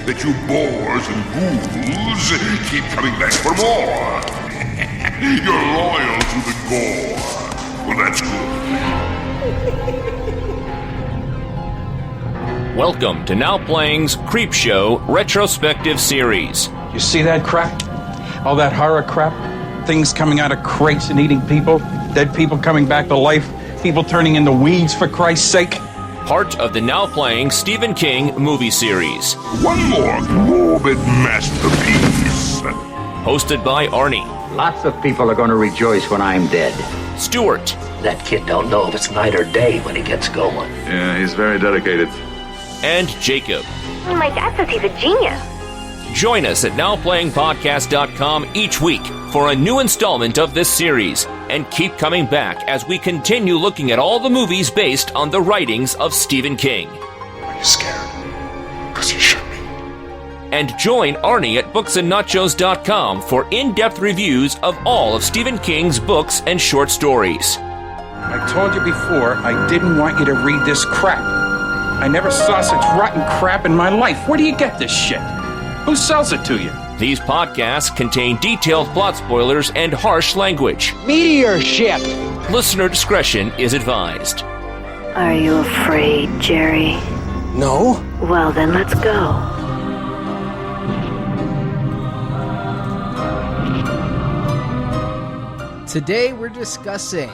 that you bores and ghouls keep coming back for more. You're loyal to the gore. Well, that's good. Welcome to Now Playing's Creepshow retrospective series. You see that crap? All that horror crap? Things coming out of crates and eating people? Dead people coming back to life? People turning into weeds, for Christ's sake? Part of the Now Playing Stephen King movie series. One more morbid masterpiece. Hosted by Arnie. Lots of people are going to rejoice when I'm dead. Stuart. That kid don't know if it's night or day when he gets going. Yeah, he's very dedicated. And Jakob. Oh, my dad says he's a genius. Join us at NowPlayingPodcast.com each week for a new installment of this series, and keep coming back as we continue looking at all the movies based on the writings of Stephen King. Are you scared? Because you should be. And join Arnie at booksandnachos.com for in-depth reviews of all of Stephen King's books and short stories. I told you before, I didn't want you to read this crap. I never saw such rotten crap in my life. Where do you get this shit? Who sells it to you? These podcasts contain detailed plot spoilers and harsh language. Meteor ship! Listener discretion is advised. Are you afraid, Jerry? No? Well, then let's go. Today we're discussing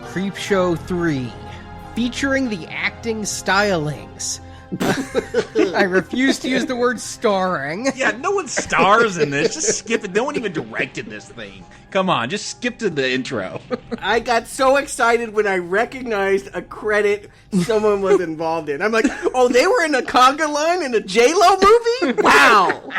Creepshow 3, featuring the acting stylings. I refuse to use the word starring. Yeah, no one stars in this. Just skip it. No one even directed this thing. Come on, just skip to the intro. I got so excited when I recognized a credit someone was involved in. I'm like, oh, they were in a conga line in a J-Lo movie? Wow!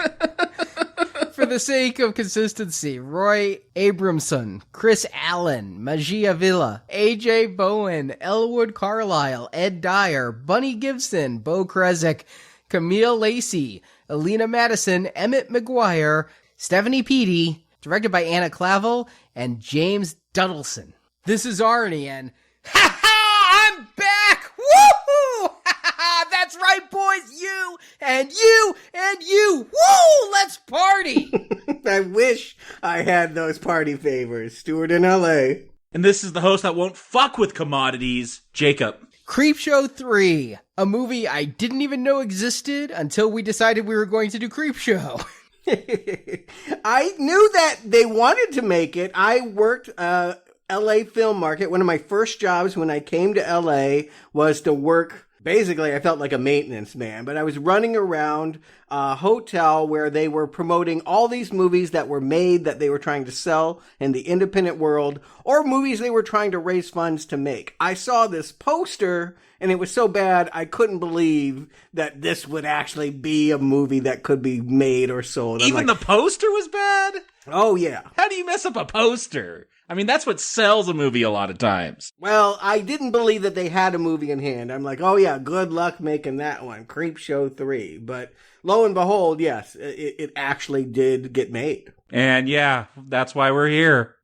For the sake of consistency, Roy Abramson, Chris Allen, Magia Villa, AJ Bowen, Elwood Carlisle, Ed Dyer, Bunny Gibson, Bo Krezek, Camille Lacey, Alina Madison, Emmett McGuire, Stephanie Peedy, directed by Anna Clavel, and James Duddleson. This is Arnie, and I'm back! Woohoo! That's right, boys! You, and you, and you! Woo! Let's party! I wish I had those party favors. Stuart in L.A. And this is the host that won't fuck with commodities, Jakob. Creepshow 3, a movie I didn't even know existed until we decided we were going to do Creepshow. I knew that they wanted to make it. I worked LA Film Market. One of my first jobs when I came to LA was to work. Basically, I felt like a maintenance man, but I was running around a hotel where they were promoting all these movies that were made that they were trying to sell in the independent world, or movies they were trying to raise funds to make. I saw this poster, and it was so bad, I couldn't believe that this would actually be a movie that could be made or sold. Even the poster was bad? Oh, yeah. How do you mess up a poster? I mean, that's what sells a movie a lot of times. Well, I didn't believe that they had a movie in hand. I'm like, oh yeah, good luck making that one, Creepshow 3. But lo and behold, yes, it actually did get made. And yeah, that's why we're here.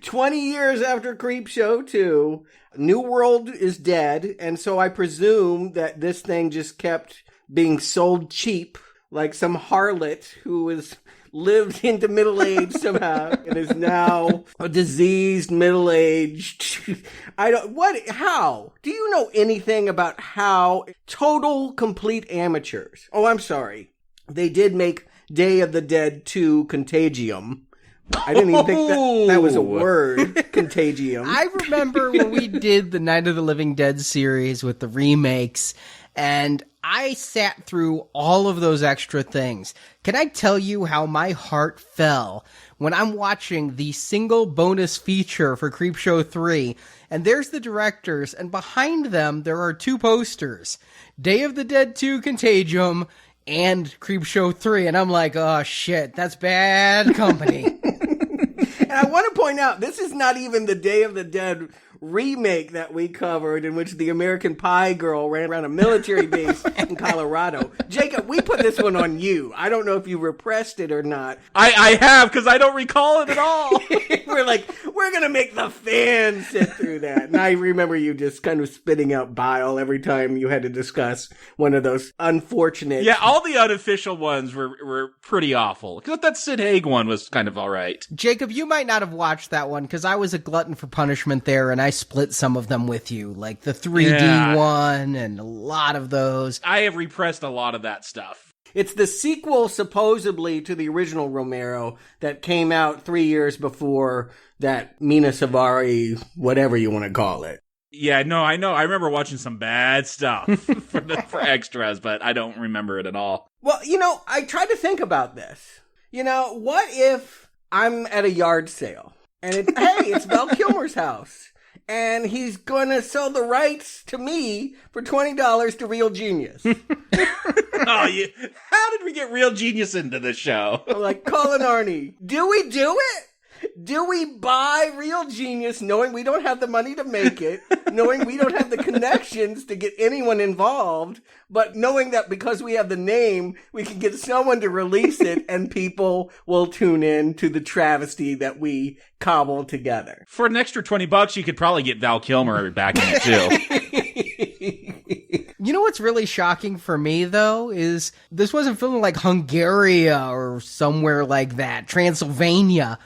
20 years after Creepshow 2, New World is dead, and so I presume that this thing just kept being sold cheap, like some harlot who is lived into middle age somehow and is now a diseased middle-aged. How? Do you know anything about how total complete amateurs? Oh, I'm sorry. They did make Day of the Dead 2 Contagium. I didn't even think that was a word, Contagium. I remember when we did the Night of the Living Dead series with the remakes, and I sat through all of those extra things. Can I tell you how my heart fell when I'm watching the single bonus feature for Creepshow 3, and there's the directors, and behind them there are two posters, Day of the Dead 2 Contagium and Creepshow 3, and I'm like, oh shit, that's bad company. And I want to point out, this is not even the Day of the Dead remake that we covered in which the American Pie girl ran around a military base in Colorado. Jacob, we put this one on you. I don't know if you repressed it or not. I have, because I don't recall it at all. We're like, we're going to make the fans sit through that. And I remember you just kind of spitting out bile every time you had to discuss one of those unfortunate... Yeah, all the unofficial ones were pretty awful. Because that Sid Haig one was kind of all right. Jacob, you might not have watched that one because I was a glutton for punishment there and I split some of them with you, like the 3D one and a lot of those. I have repressed a lot of that stuff. It's the sequel, supposedly, to the original Romero that came out 3 years before that Mina Savari, whatever you want to call it. Yeah, no, I know. I remember watching some bad stuff for extras, but I don't remember it at all. Well, I tried to think about this. What if I'm at a yard sale and it's Val Kilmer's house and he's going to sell the rights to me for $20 to Real Genius? How did we get Real Genius into the show? I'm like, Colin Arnie, do we do it? Do we buy Real Genius knowing we don't have the money to make it, knowing we don't have the connections to get anyone involved, but knowing that because we have the name, we can get someone to release it and people will tune in to the travesty that we cobble together? For an extra $20, you could probably get Val Kilmer back in it too. You know what's really shocking for me, though, is this wasn't filmed like Hungary or somewhere like that, Transylvania.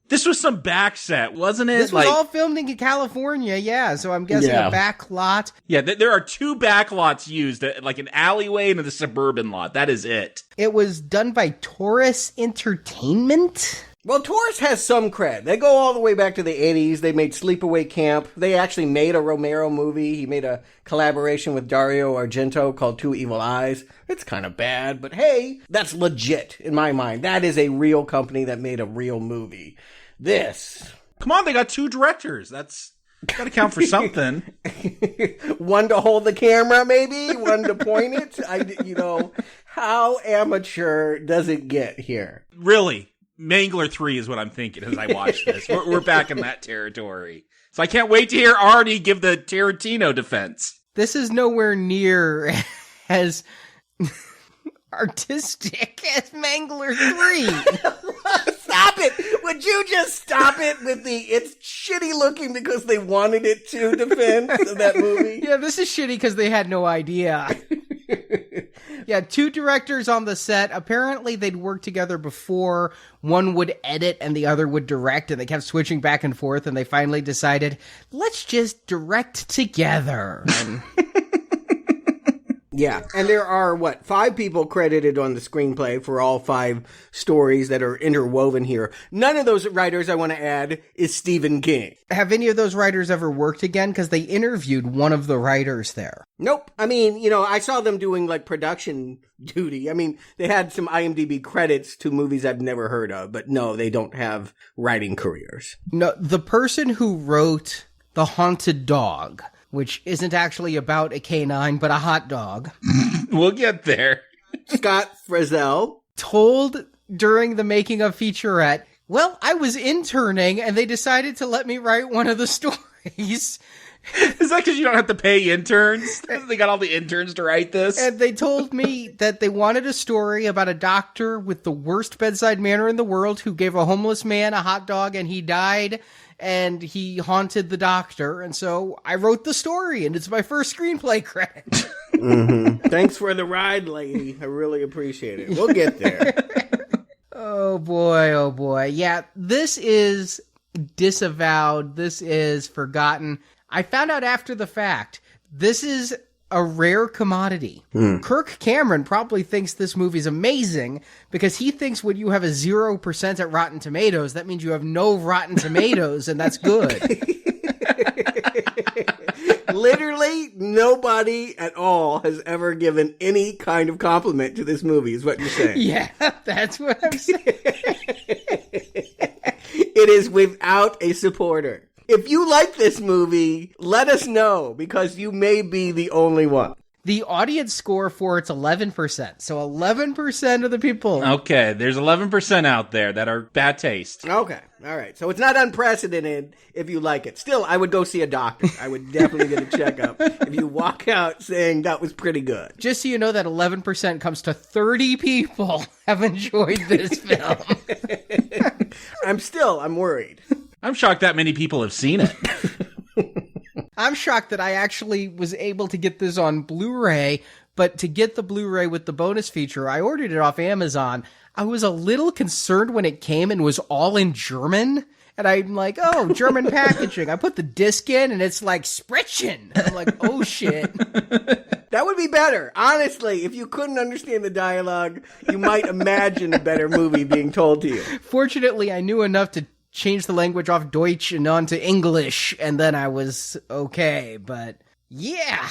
This was some back set, wasn't it? This was all filmed in California, yeah, so I'm guessing a back lot. Yeah, there are two back lots used, like an alleyway and the suburban lot. That is it. It was done by Taurus Entertainment? Well, Taurus has some cred. They go all the way back to the 80s. They made Sleepaway Camp. They actually made a Romero movie. He made a collaboration with Dario Argento called Two Evil Eyes. It's kind of bad, but hey, that's legit in my mind. That is a real company that made a real movie. This. Come on, they got two directors. That's got to count for something. One to hold the camera, maybe. One to point it. How amateur does it get here? Really? Mangler 3 is what I'm thinking as I watch this. We're back in that territory. So I can't wait to hear Arnie give the Tarantino defense. This is nowhere near as artistic as Mangler 3. Stop it! Would you just stop it with it's shitty looking because they wanted it to defense of that movie? Yeah, this is shitty because they had no idea. Yeah, two directors on the set. Apparently, they'd worked together before. One would edit and the other would direct, and they kept switching back and forth, and they finally decided, let's just direct together. Yeah, and there are, 5 people credited on the screenplay for all 5 stories that are interwoven here. None of those writers, I want to add, is Stephen King. Have any of those writers ever worked again? Because they interviewed one of the writers there. Nope. I mean, I saw them doing, production duty. I mean, they had some IMDb credits to movies I've never heard of, but no, they don't have writing careers. No, the person who wrote The Haunted Dog, which isn't actually about a canine, but a hot dog. We'll get there. Scott Frizzell told during the making of featurette, well, I was interning and they decided to let me write one of the stories. Is that because you don't have to pay interns? They got all the interns to write this? And they told me that they wanted a story about a doctor with the worst bedside manner in the world who gave a homeless man a hot dog and he died. And he haunted the doctor, and so I wrote the story, and it's my first screenplay credit. Mm-hmm. Thanks for the ride, lady. I really appreciate it. We'll get there. Oh, boy. Yeah, this is disavowed. This is forgotten. I found out after the fact, this is a rare commodity. Kirk Cameron probably thinks this movie's amazing because he thinks when you have a 0% at Rotten Tomatoes, that means you have no Rotten Tomatoes, and that's good. Literally, nobody at all has ever given any kind of compliment to this movie, is what you're saying. Yeah, that's what I'm saying. It is without a supporter. If you like this movie, let us know, because you may be the only one. The audience score for it's 11%. So 11% of the people. Okay, there's 11% out there that are bad taste. Okay, all right. So it's not unprecedented if you like it. Still, I would go see a doctor. I would definitely get a checkup if you walk out saying that was pretty good. Just so you know, that 11% comes to 30 people have enjoyed this film. I'm worried. I'm shocked that many people have seen it. I'm shocked that I actually was able to get this on Blu-ray, but to get the Blu-ray with the bonus feature, I ordered it off Amazon. I was a little concerned when it came and was all in German. And I'm like, oh, German packaging. I put the disc in and it's like, Sprechen. I'm like, oh shit. That would be better. Honestly, if you couldn't understand the dialogue, you might imagine a better movie being told to you. Fortunately, I knew enough to change the language off Deutsch and onto English, and then I was okay, but yeah.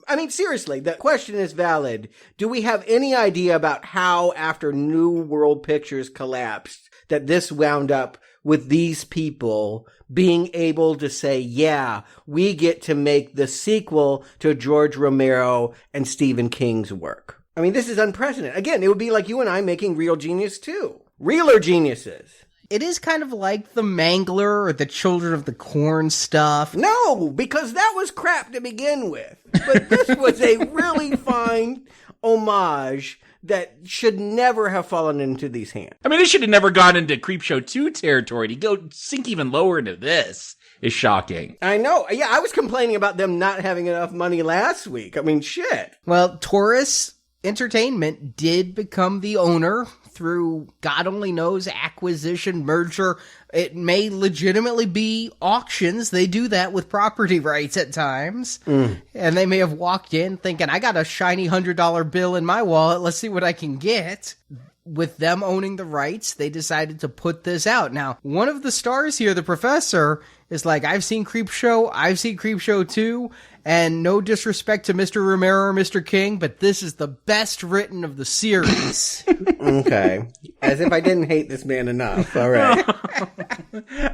I mean, seriously, the question is valid. Do we have any idea about how, after New World Pictures collapsed, that this wound up with these people being able to say, yeah, we get to make the sequel to George Romero and Stephen King's work? I mean, this is unprecedented. Again, it would be like you and I making Real Genius 2. Realer geniuses. It is kind of like the Mangler or the Children of the Corn stuff. No, because that was crap to begin with. But this was a really fine homage that should never have fallen into these hands. I mean, it should have never gone into Creepshow 2 territory. To go sink even lower into this is shocking. I know. Yeah, I was complaining about them not having enough money last week. I mean, shit. Well, Taurus Entertainment did become the owner through God only knows acquisition, merger. It may legitimately be auctions. They do that with property rights at times. And they may have walked in thinking, I got a shiny $100 bill in my wallet. Let's see what I can get. With them owning the rights, they decided to put this out. Now, one of the stars here, the professor, is like, I've seen Creepshow, I've seen Creepshow 2, and no disrespect to Mr. Romero or Mr. King, but this is the best written of the series. Okay. As if I didn't hate this man enough. All right.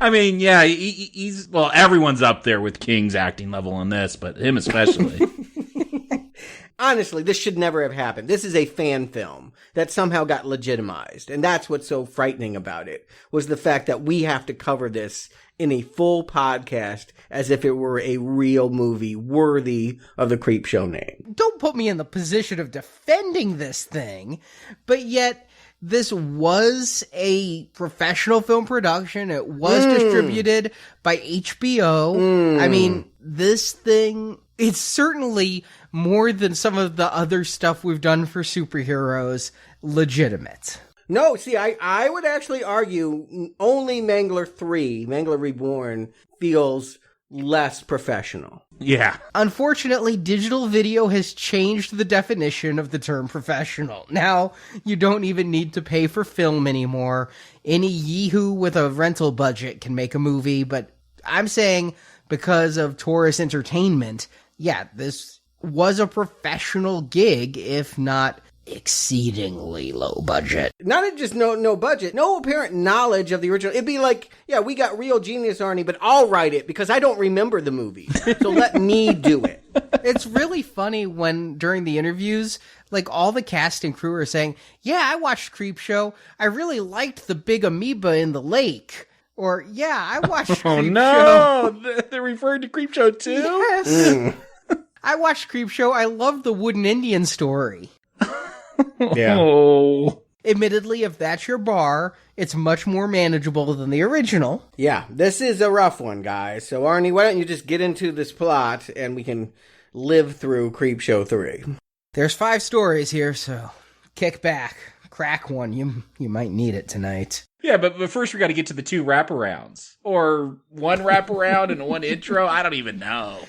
I mean, yeah, he's, well, everyone's up there with King's acting level on this, but him especially. Honestly, this should never have happened. This is a fan film that somehow got legitimized. And that's what's so frightening about it, was the fact that we have to cover this in a full podcast as if it were a real movie worthy of the Creepshow name. Don't put me in the position of defending this thing, but yet this was a professional film production. It was distributed by HBO. I mean, this thing, it's certainly more than some of the other stuff we've done for superheroes legitimate. No, see, I would actually argue only Mangler 3, Mangler Reborn, feels less professional. Yeah. Unfortunately, digital video has changed the definition of the term professional. Now, you don't even need to pay for film anymore. Any yee-hoo with a rental budget can make a movie, but I'm saying because of Taurus Entertainment, yeah, this was a professional gig, if not exceedingly low budget. Not just no budget, no apparent knowledge of the original. It'd be like, yeah, we got Real Genius, Arnie, but I'll write it because I don't remember the movie. So let me do it. It's really funny when during the interviews, like all the cast and crew are saying, yeah, I watched Creepshow. I really liked the big amoeba in the lake. Or, yeah, I watched Creepshow. Oh no, they're referring to Creepshow too? Yes. I watched Creepshow. I love the wooden Indian story. Yeah. Oh. Admittedly, if that's your bar, it's much more manageable than the original. Yeah, this is a rough one, guys. So, Arnie, why don't you just get into this plot and we can live through Creepshow 3. There's 5 stories here, so kick back. Crack one. You might need it tonight. Yeah, but first we got to get to the 2 wraparounds. Or 1 wraparound and 1 intro. I don't even know.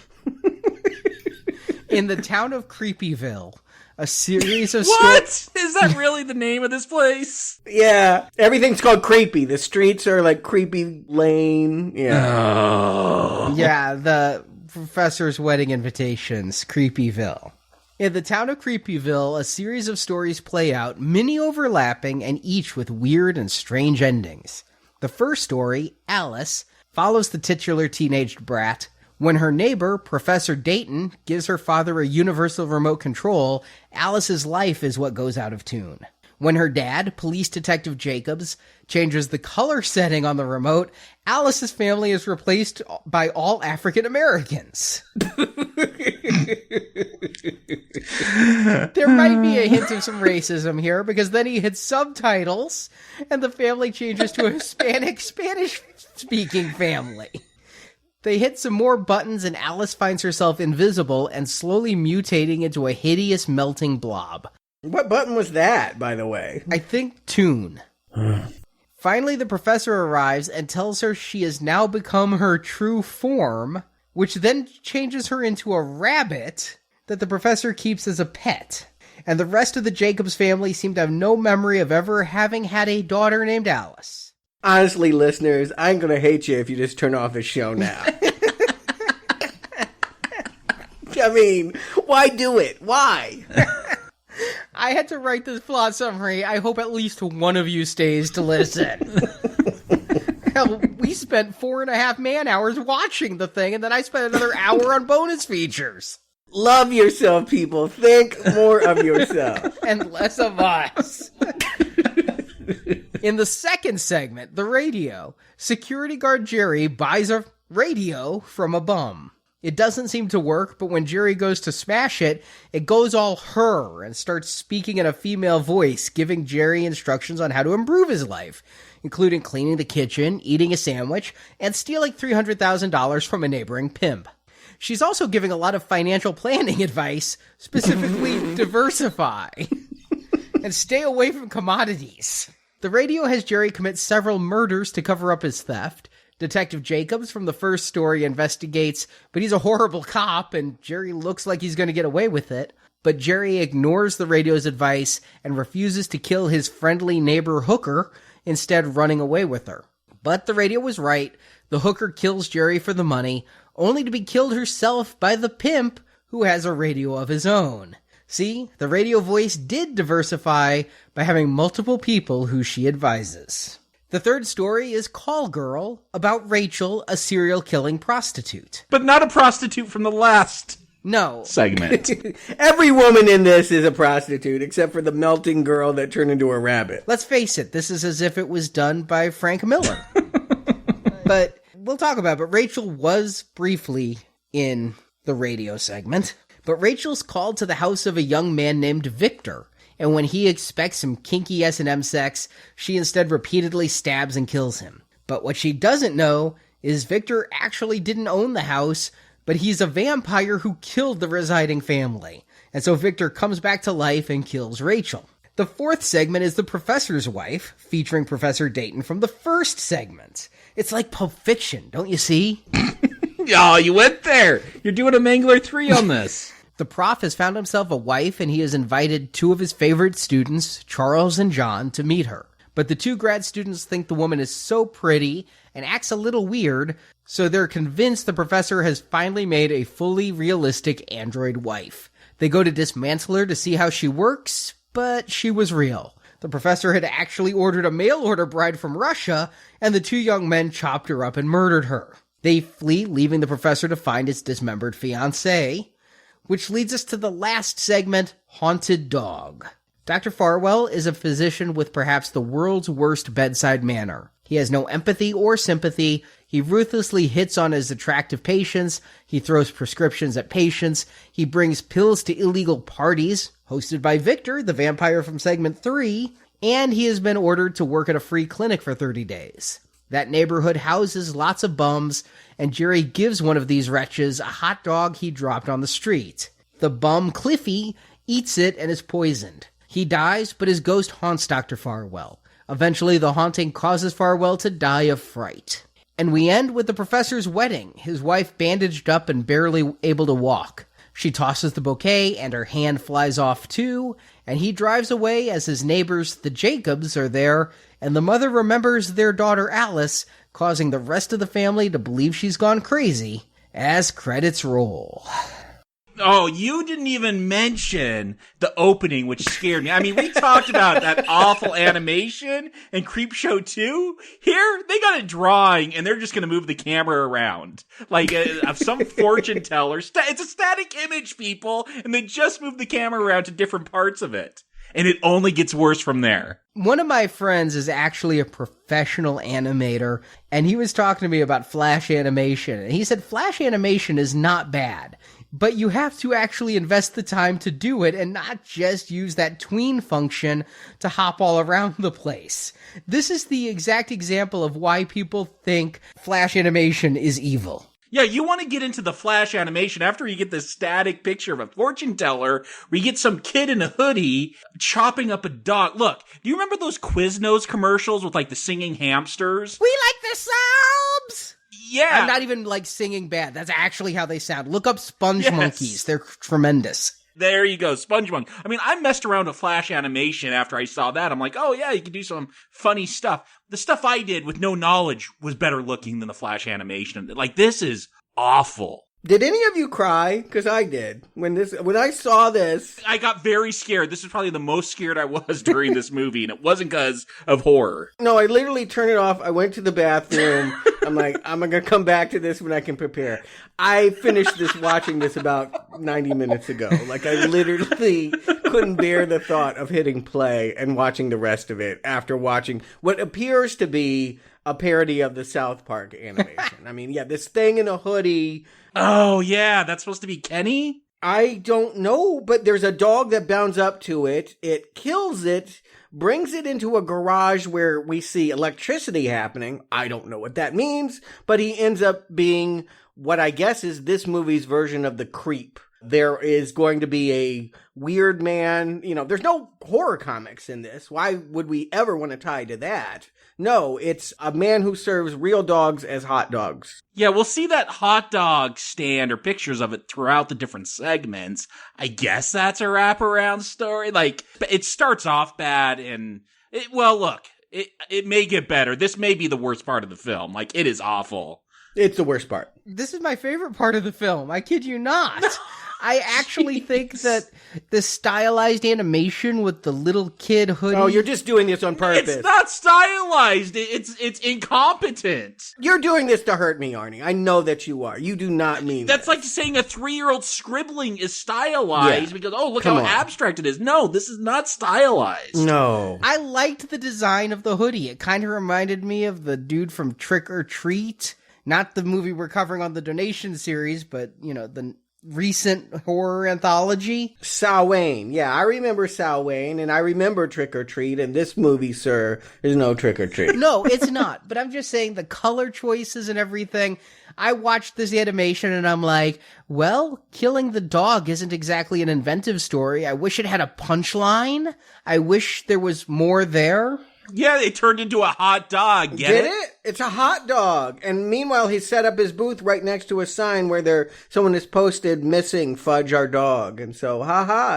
In the town of Creepyville, a series of What? Is that really the name of this place? Yeah, everything's called Creepy. The streets are like Creepy Lane. Yeah. Oh. Yeah, the professor's wedding invitations, Creepyville. In the town of Creepyville, a series of stories play out, many overlapping and each with weird and strange endings. The first story, Alice, follows the titular teenage brat, When her neighbor, Professor Dayton, gives her father a universal remote control, Alice's life is what goes out of tune. When her dad, Police Detective Jacobs, changes the color setting on the remote, Alice's family is replaced by all African Americans. There might be a hint of some racism here, because then he hits subtitles, and the family changes to a Hispanic, Spanish-speaking family. They hit some more buttons, and Alice finds herself invisible and slowly mutating into a hideous melting blob. What button was that, by the way? I think tune. Finally, the professor arrives and tells her she has now become her true form, which then changes her into a rabbit that the professor keeps as a pet. And the rest of the Jacobs family seem to have no memory of ever having had a daughter named Alice. Honestly, listeners, I'm going to hate you if you just turn off the show now. I mean, why do it? Why? I had to write this plot summary. I hope at least one of you stays to listen. Hell, we spent 4.5 man-hours watching the thing, and then I spent another hour on bonus features. Love yourself, people. Think more of yourself. And less of us. In the second segment, the radio, security guard Jerry buys a radio from a bum. It doesn't seem to work, but when Jerry goes to smash it, it goes all her and starts speaking in a female voice, giving Jerry instructions on how to improve his life, including cleaning the kitchen, eating a sandwich, and stealing $300,000 from a neighboring pimp. She's also giving a lot of financial planning advice, specifically diversify and stay away from commodities. The radio has Jerry commit several murders to cover up his theft. Detective Jacobs from the first story investigates, but he's a horrible cop, and Jerry looks like he's going to get away with it. But Jerry ignores the radio's advice and refuses to kill his friendly neighbor hooker, instead running away with her. But the radio was right. The hooker kills Jerry for the money, only to be killed herself by the pimp, who has a radio of his own. See, the radio voice did diversify by having multiple people who she advises. The third story is Call Girl, about Rachel, a serial-killing prostitute. But not a prostitute from the last segment. Every woman in this is a prostitute, except for the melting girl that turned into a rabbit. Let's face it, this is as if it was done by Frank Miller. But we'll talk about it. But Rachel was briefly in the radio segment. But Rachel's called to the house of a young man named Victor. And when he expects some kinky S&M sex, she instead repeatedly stabs and kills him. But what she doesn't know is Victor actually didn't own the house, but he's a vampire who killed the residing family. And so Victor comes back to life and kills Rachel. The fourth segment is The Professor's Wife, featuring Professor Dayton from the first segment. It's like Pulp Fiction, don't you see? Oh, you went there! You're doing a Mangler 3 on this. The prof has found himself a wife, and he has invited two of his favorite students, Charles and John, to meet her. But the two grad students think the woman is so pretty and acts a little weird, so they're convinced the professor has finally made a fully realistic android wife. They go to dismantle her to see how she works, but she was real. The professor had actually ordered a mail-order bride from Russia, and the two young men chopped her up and murdered her. They flee, leaving the professor to find his dismembered fiancée. Which leads us to the last segment, Haunted Dog. Dr. Farwell is a physician with perhaps the world's worst bedside manner. He has no empathy or sympathy. He ruthlessly hits on his attractive patients. He throws prescriptions at patients. He brings pills to illegal parties, hosted by Victor, the vampire from segment 3. And he has been ordered to work at a free clinic for 30 days. That neighborhood houses lots of bums, and Jerry gives one of these wretches a hot dog he dropped on the street. The bum, Cliffy, eats it and is poisoned. He dies, but his ghost haunts Dr. Farwell. Eventually, the haunting causes Farwell to die of fright. And we end with the professor's wedding, his wife bandaged up and barely able to walk. She tosses the bouquet, and her hand flies off too, and he drives away as his neighbors, the Jacobs, are there, and the mother remembers their daughter Alice, causing the rest of the family to believe she's gone crazy, as credits roll. Oh, you didn't even mention the opening, which scared me. I mean, we talked about that awful animation in Creepshow 2. Here, they got a drawing, and they're just going to move the camera around. Like, of some fortune teller. It's a static image, people, and they just move the camera around to different parts of it. And it only gets worse from there. One of my friends is actually a professional animator, and he was talking to me about Flash animation. And he said Flash animation is not bad, but you have to actually invest the time to do it and not just use that tween function to hop all around the place. This is the exact example of why people think Flash animation is evil. Yeah, you want to get into the Flash animation after you get this static picture of a fortune teller where you get some kid in a hoodie chopping up a dog. Look, do you remember those Quiznos commercials with like the singing hamsters? We like the sounds! Yeah. I'm not even like singing bad. That's actually how they sound. Look up Sponge Monkeys. They're tremendous. There you go, Sponge Monkey. I mean, I messed around with Flash animation after I saw that. I'm like, oh yeah, you can do some funny stuff. The stuff I did with no knowledge was better looking than the Flash animation. Like, this is awful. Did any of you cry? Because I did. When I saw this, I got very scared. This is probably the most scared I was during this movie, and it wasn't because of horror. No, I literally turned it off. I went to the bathroom. I'm like, I'm going to come back to this when I can prepare. I finished watching this about 90 minutes ago. Like, I literally couldn't bear the thought of hitting play and watching the rest of it after watching what appears to be a parody of the South Park animation. I mean, yeah, this thing in a hoodie. Oh, yeah, that's supposed to be Kenny? I don't know, but there's a dog that bounds up to it. It kills it, brings it into a garage where we see electricity happening. I don't know what that means, but he ends up being what I guess is this movie's version of the Creep. There is going to be a weird man. You know, there's no horror comics in this. Why would we ever want to tie to that? No, it's a man who serves real dogs as hot dogs. Yeah, we'll see that hot dog stand or pictures of it throughout the different segments. I guess that's a wraparound story. Like, it starts off bad and, it may get better. This may be the worst part of the film. Like, it is awful. It's the worst part. This is my favorite part of the film. I kid you not. I actually think that the stylized animation with the little kid hoodie. Oh, you're just doing this on purpose. It's not stylized. It's incompetent. You're doing this to hurt me, Arnie. I know that you are. You do not mean That's this. like saying a 3-year-old scribbling is stylized because, look Come how on. abstract it is. No, this is not stylized. No. I liked the design of the hoodie. It kind of reminded me of the dude from Trick or Treat. Not the movie we're covering on the donation series, but, you know, the recent horror anthology. Samhain. Yeah, I remember Samhain, and I remember Trick or Treat, and this movie, sir, is no Trick or Treat. No, it's not. But I'm just saying the color choices and everything. I watched this animation and I'm like, well, killing the dog isn't exactly an inventive story. I wish it had a punchline. I wish there was more there. Yeah, it turned into a hot dog. Get Did it? It's a hot dog. And meanwhile, he set up his booth right next to a sign where someone has posted missing Fudge our dog. And so,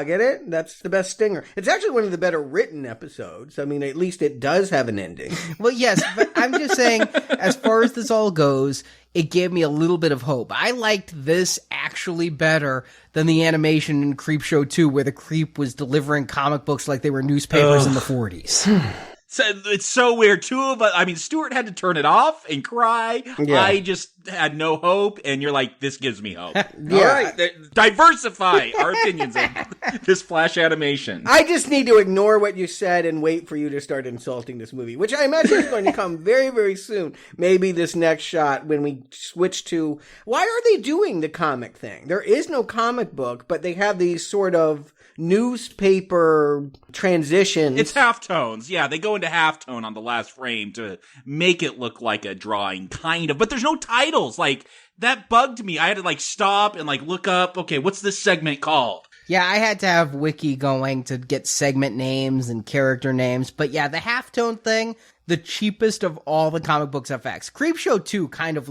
get it? That's the best stinger. It's actually one of the better written episodes. I mean, at least it does have an ending. Well, yes, but I'm just saying, as far as this all goes, it gave me a little bit of hope. I liked this actually better than the animation in Creepshow 2, where the creep was delivering comic books like they were newspapers in the 40s. So it's so weird. Stuart had to turn it off and cry. Yeah. I just had no hope, and you're like, this gives me hope. Yeah. All right, diversify our opinions on this Flash animation. I just need to ignore what you said and wait for you to start insulting this movie, which I imagine is going to come very, very soon. Maybe this next shot when we switch to, why are they doing the comic thing? There is no comic book, but they have these sort of newspaper transitions. It's halftones. Yeah, they go into halftone on the last frame to make it look like a drawing, kind of. But there's no titles. Like, that bugged me. I had to, stop and, look up, okay, what's this segment called? Yeah, I had to have Wiki going to get segment names and character names. But yeah, the halftone thing, the cheapest of all the comic books FX. Creepshow 2 kind of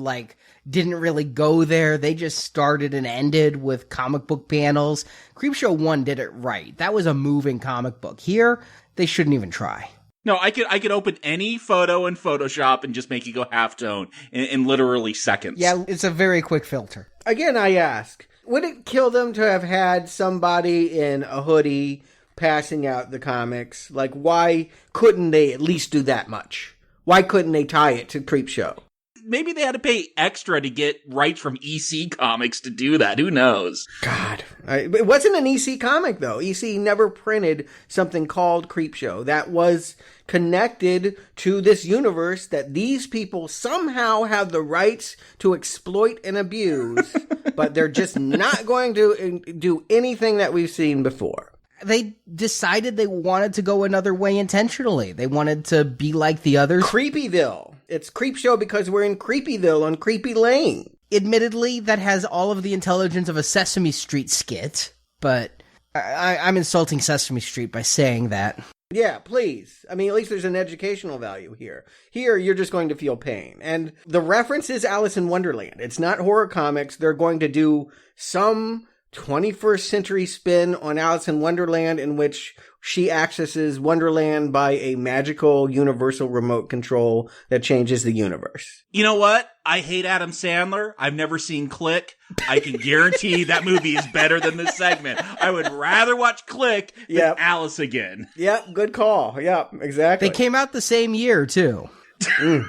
didn't really go there. They just started and ended with comic book panels. Creepshow 1 did it right. That was a moving comic book. Here, they shouldn't even try. No, I could open any photo in Photoshop and just make it go halftone in literally seconds. Yeah, it's a very quick filter. Again, I ask, would it kill them to have had somebody in a hoodie passing out the comics? Like, why couldn't they at least do that much? Why couldn't they tie it to Creepshow? Maybe they had to pay extra to get rights from EC Comics to do that. Who knows? God. It wasn't an EC comic, though. EC never printed something called Creepshow that was connected to this universe that these people somehow have the rights to exploit and abuse, but they're just not going to do anything that we've seen before. They decided they wanted to go another way intentionally. They wanted to be like the others. Creepyville. It's Creepshow because we're in Creepyville on Creepy Lane. Admittedly, that has all of the intelligence of a Sesame Street skit, but I'm insulting Sesame Street by saying that. Yeah, please. I mean, at least there's an educational value here. Here, you're just going to feel pain. And the reference is Alice in Wonderland. It's not horror comics. They're going to do some 21st century spin on Alice in Wonderland in which she accesses Wonderland by a magical universal remote control that changes the universe. You know what? I hate Adam Sandler. I've never seen Click. I can guarantee that movie is better than this segment. I would rather watch Click than Alice again. Yep, good call. Yep, exactly. They came out the same year, too. I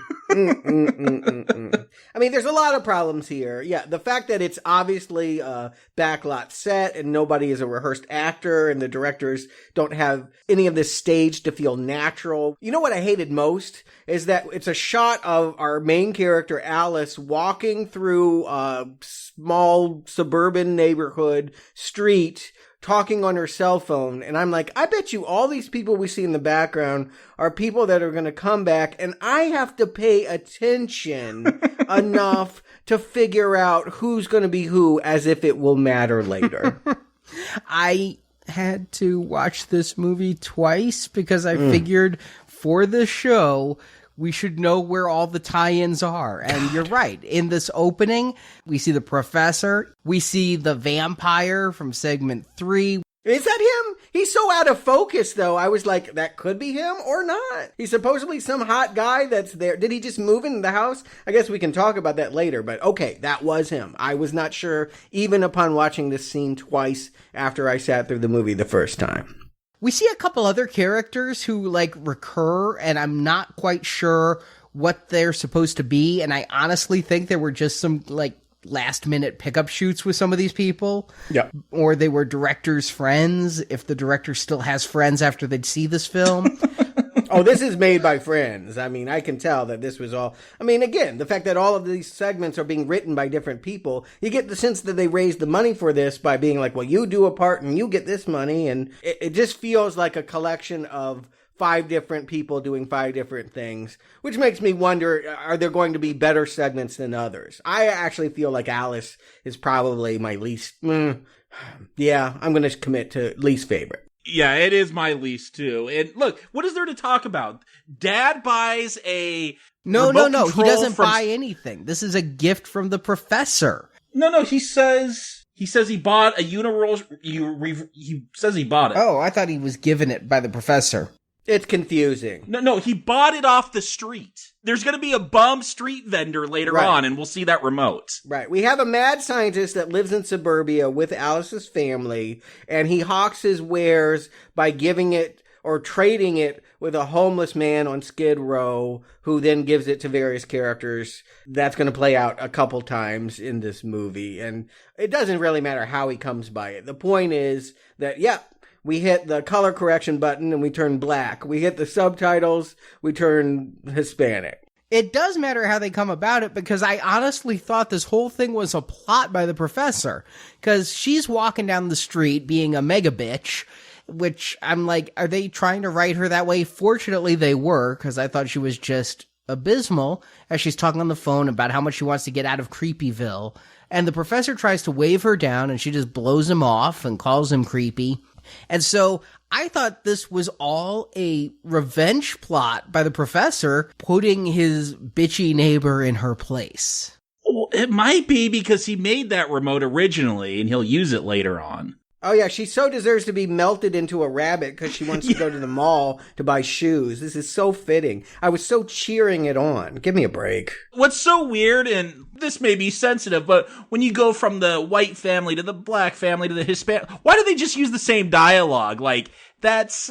mean, there's a lot of problems here. Yeah, the fact that it's obviously a backlot set and nobody is a rehearsed actor and the directors don't have any of this staged to feel natural. You know what I hated most is that it's a shot of our main character, Alice, walking through a small suburban neighborhood street talking on her cell phone, and I'm like, I bet you all these people we see in the background are people that are going to come back, and I have to pay attention enough to figure out who's going to be who as if it will matter later. I had to watch this movie twice because I figured for the show we should know where all the tie-ins are. And you're right. In this opening, we see the professor. We see the vampire from segment 3. Is that him? He's so out of focus, though. I was like, that could be him or not. He's supposedly some hot guy that's there. Did he just move into the house? I guess we can talk about that later, but okay, that was him. I was not sure, even upon watching this scene twice after I sat through the movie the first time. We see a couple other characters who, recur, and I'm not quite sure what they're supposed to be, and I honestly think there were just some, last-minute pickup shoots with some of these people. Yeah. Or they were directors' friends, if the director still has friends after they'd see this film. Oh, this is made by friends. I mean, I can tell that this was all... I mean, again, the fact that all of these segments are being written by different people, you get the sense that they raised the money for this by being like, well, you do a part and you get this money, and it just feels like a collection of 5 different people doing 5 different things, which makes me wonder, are there going to be better segments than others? I actually feel like Alice is probably my least... yeah, I'm going to commit to least favorite. Yeah, it is my least, too. And look, what is there to talk about? Dad buys a... No. He doesn't buy anything. This is a gift from the professor. No. He says he bought a universal... He says he bought it. Oh, I thought he was given it by the professor. It's confusing. No, he bought it off the street. There's going to be a bum street vendor later on, and we'll see that remote. Right. We have a mad scientist that lives in suburbia with Alice's family, and he hawks his wares by giving it or trading it with a homeless man on Skid Row, who then gives it to various characters. That's going to play out a couple times in this movie, and it doesn't really matter how he comes by it. The point is that, we hit the color correction button and we turn black. We hit the subtitles, we turn Hispanic. It does matter how they come about it, because I honestly thought this whole thing was a plot by the professor. Because she's walking down the street being a mega bitch, which I'm like, are they trying to write her that way? Fortunately, they were, because I thought she was just abysmal as she's talking on the phone about how much she wants to get out of Creepyville. And the professor tries to wave her down and she just blows him off and calls him creepy. And so I thought this was all a revenge plot by the professor putting his bitchy neighbor in her place. Well, it might be because he made that remote originally and he'll use it later on. Oh, yeah, she so deserves to be melted into a rabbit because she wants to go to the mall to buy shoes. This is so fitting. I was so cheering it on. Give me a break. What's so weird, and this may be sensitive, but when you go from the white family to the black family to the Hispanic, why do they just use the same dialogue? Like, that's,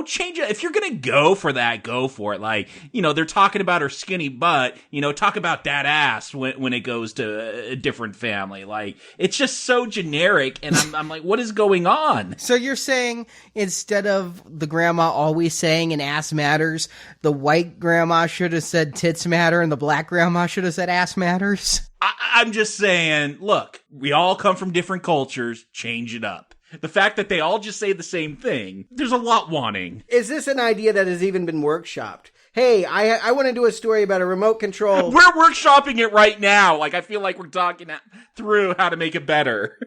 change it. If you're gonna go for that, go for it. Like, they're talking about her skinny butt, talk about that ass when it goes to a different family. Like, it's just so generic, and I'm like, what is going on? So you're saying instead of the grandma always saying an ass matters, the white grandma should have said tits matter and the black grandma should have said ass matters? I'm just saying, look, we all come from different cultures, change it up. The fact that they all just say the same thing, there's a lot wanting. Is this an idea that has even been workshopped? Hey, I want to do a story about a remote control. We're workshopping it right now. Like, I feel like we're talking through how to make it better.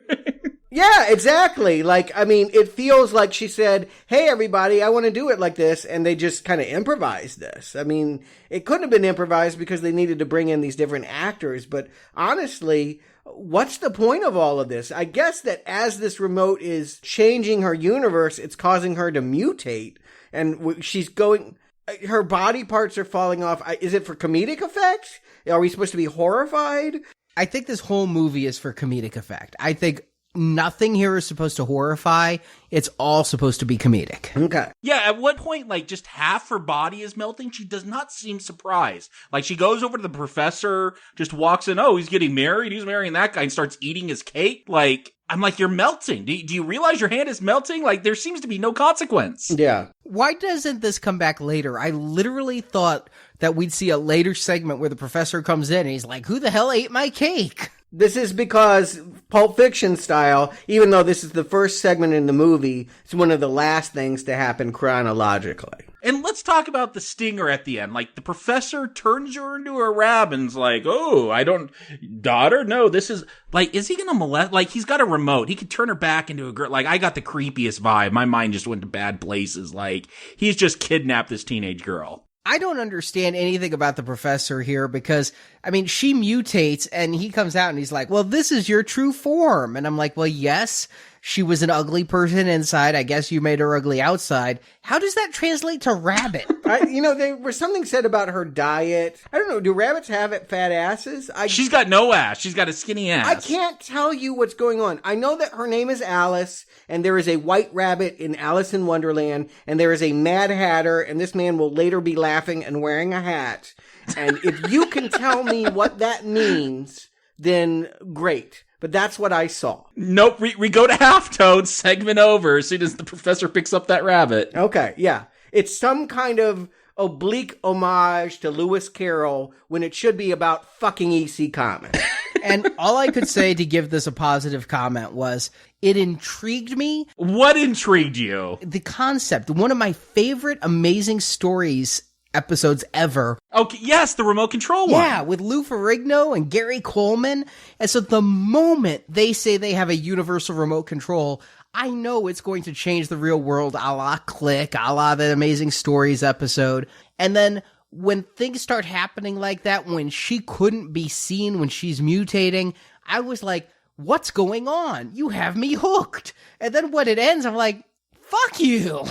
Yeah, exactly. Like, I mean, it feels like she said, hey, everybody, I want to do it like this. And they just kind of improvised this. I mean, it couldn't have been improvised because they needed to bring in these different actors. But honestly, what's the point of all of this? I guess that as this remote is changing her universe, it's causing her to mutate. And she's going, her body parts are falling off. Is it for comedic effect? Are we supposed to be horrified? I think this whole movie is for comedic effect. I think nothing here is supposed to horrify. It's all supposed to be comedic. Okay. Yeah, at what point, like, just half her body is melting? She does not seem surprised. Like, she goes over to the professor, just walks in, oh, he's getting married, he's marrying that guy, and starts eating his cake. Like, I'm like, you're melting. Do you realize your hand is melting? Like, there seems to be no consequence. Yeah. Why doesn't this come back later? I literally thought that we'd see a later segment where the professor comes in and he's like, who the hell ate my cake? This is because Pulp Fiction style, even though this is the first segment in the movie, it's one of the last things to happen chronologically. And let's talk about the stinger at the end. Like, the professor turns her into a rabbit and's like, oh, daughter? No, this is, like, is he gonna molest? Like, he's got a remote. He could turn her back into a girl. Like, I got the creepiest vibe. My mind just went to bad places. Like, he's just kidnapped this teenage girl. I don't understand anything about the professor here because, I mean, she mutates and he comes out and he's like, well, this is your true form. And I'm like, well, yes, she was an ugly person inside. I guess you made her ugly outside. How does that translate to rabbit? There was something said about her diet. I don't know. Do rabbits have fat asses? She's got no ass. She's got a skinny ass. I can't tell you what's going on. I know that her name is Alice, and there is a white rabbit in Alice in Wonderland, and there is a Mad Hatter, and this man will later be laughing and wearing a hat. And if you can tell me what that means, then great. But that's what I saw. Nope, we go to halftone, segment over, as soon as the professor picks up that rabbit. Okay, yeah. It's some kind of oblique homage to Lewis Carroll when it should be about fucking EC Comics. And all I could say to give this a positive comment was, it intrigued me. What intrigued you? The concept. One of my favorite Amazing Stories episodes ever. Okay, yes, the remote control one. Yeah, with Lou Ferrigno and Gary Coleman. And so the moment they say they have a universal remote control, I know it's going to change the real world, a la Click, a la the Amazing Stories episode. And then when things start happening like that, when she couldn't be seen, when she's mutating, I was like, what's going on? You have me hooked. And then when it ends, I'm like, fuck you.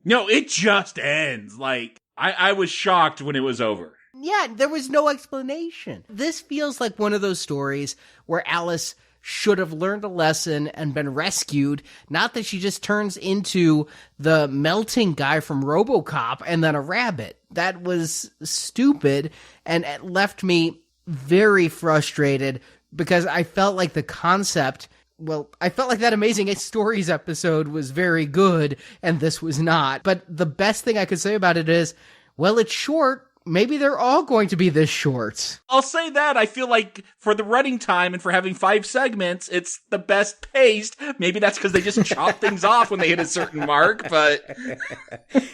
No, it just ends. Like, I was shocked when it was over. Yeah, there was no explanation. This feels like one of those stories where Alice should have learned a lesson and been rescued. Not that she just turns into the melting guy from RoboCop and then a rabbit. That was stupid, and it left me very frustrated because I felt like the concept... Well, I felt like that Amazing Stories episode was very good, and this was not. But the best thing I could say about it is, well, it's short. Maybe they're all going to be this short. I'll say that. I feel like for the running time and for having 5 segments, it's the best paced. Maybe that's because they just chop things off when they hit a certain mark, but...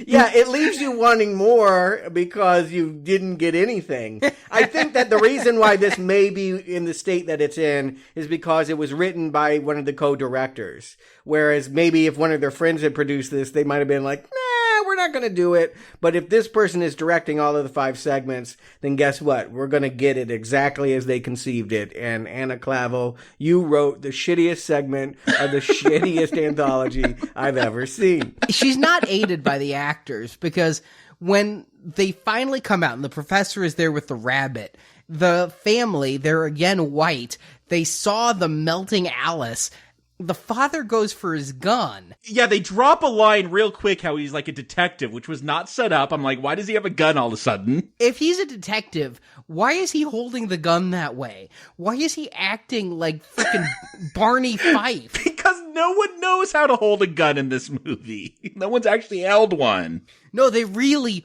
Yeah, it leaves you wanting more because you didn't get anything. I think that the reason why this may be in the state that it's in is because it was written by one of the co-directors. Whereas maybe if one of their friends had produced this, they might have been like, nah, we're we're not going to do it. But if this person is directing all of the 5 segments, then guess what? We're going to get it exactly as they conceived it. And Anna Clavel, you wrote the shittiest segment of the shittiest anthology I've ever seen. She's not aided by the actors, because when they finally come out and the professor is there with the rabbit, the family, they're again white, they saw the melting Alice. The father goes for his gun. Yeah, they drop a line real quick how he's like a detective, which was not set up. I'm like, why does he have a gun all of a sudden? If he's a detective, why is he holding the gun that way? Why is he acting like freaking Barney Fife? Because no one knows how to hold a gun in this movie. No one's actually held one. No, they really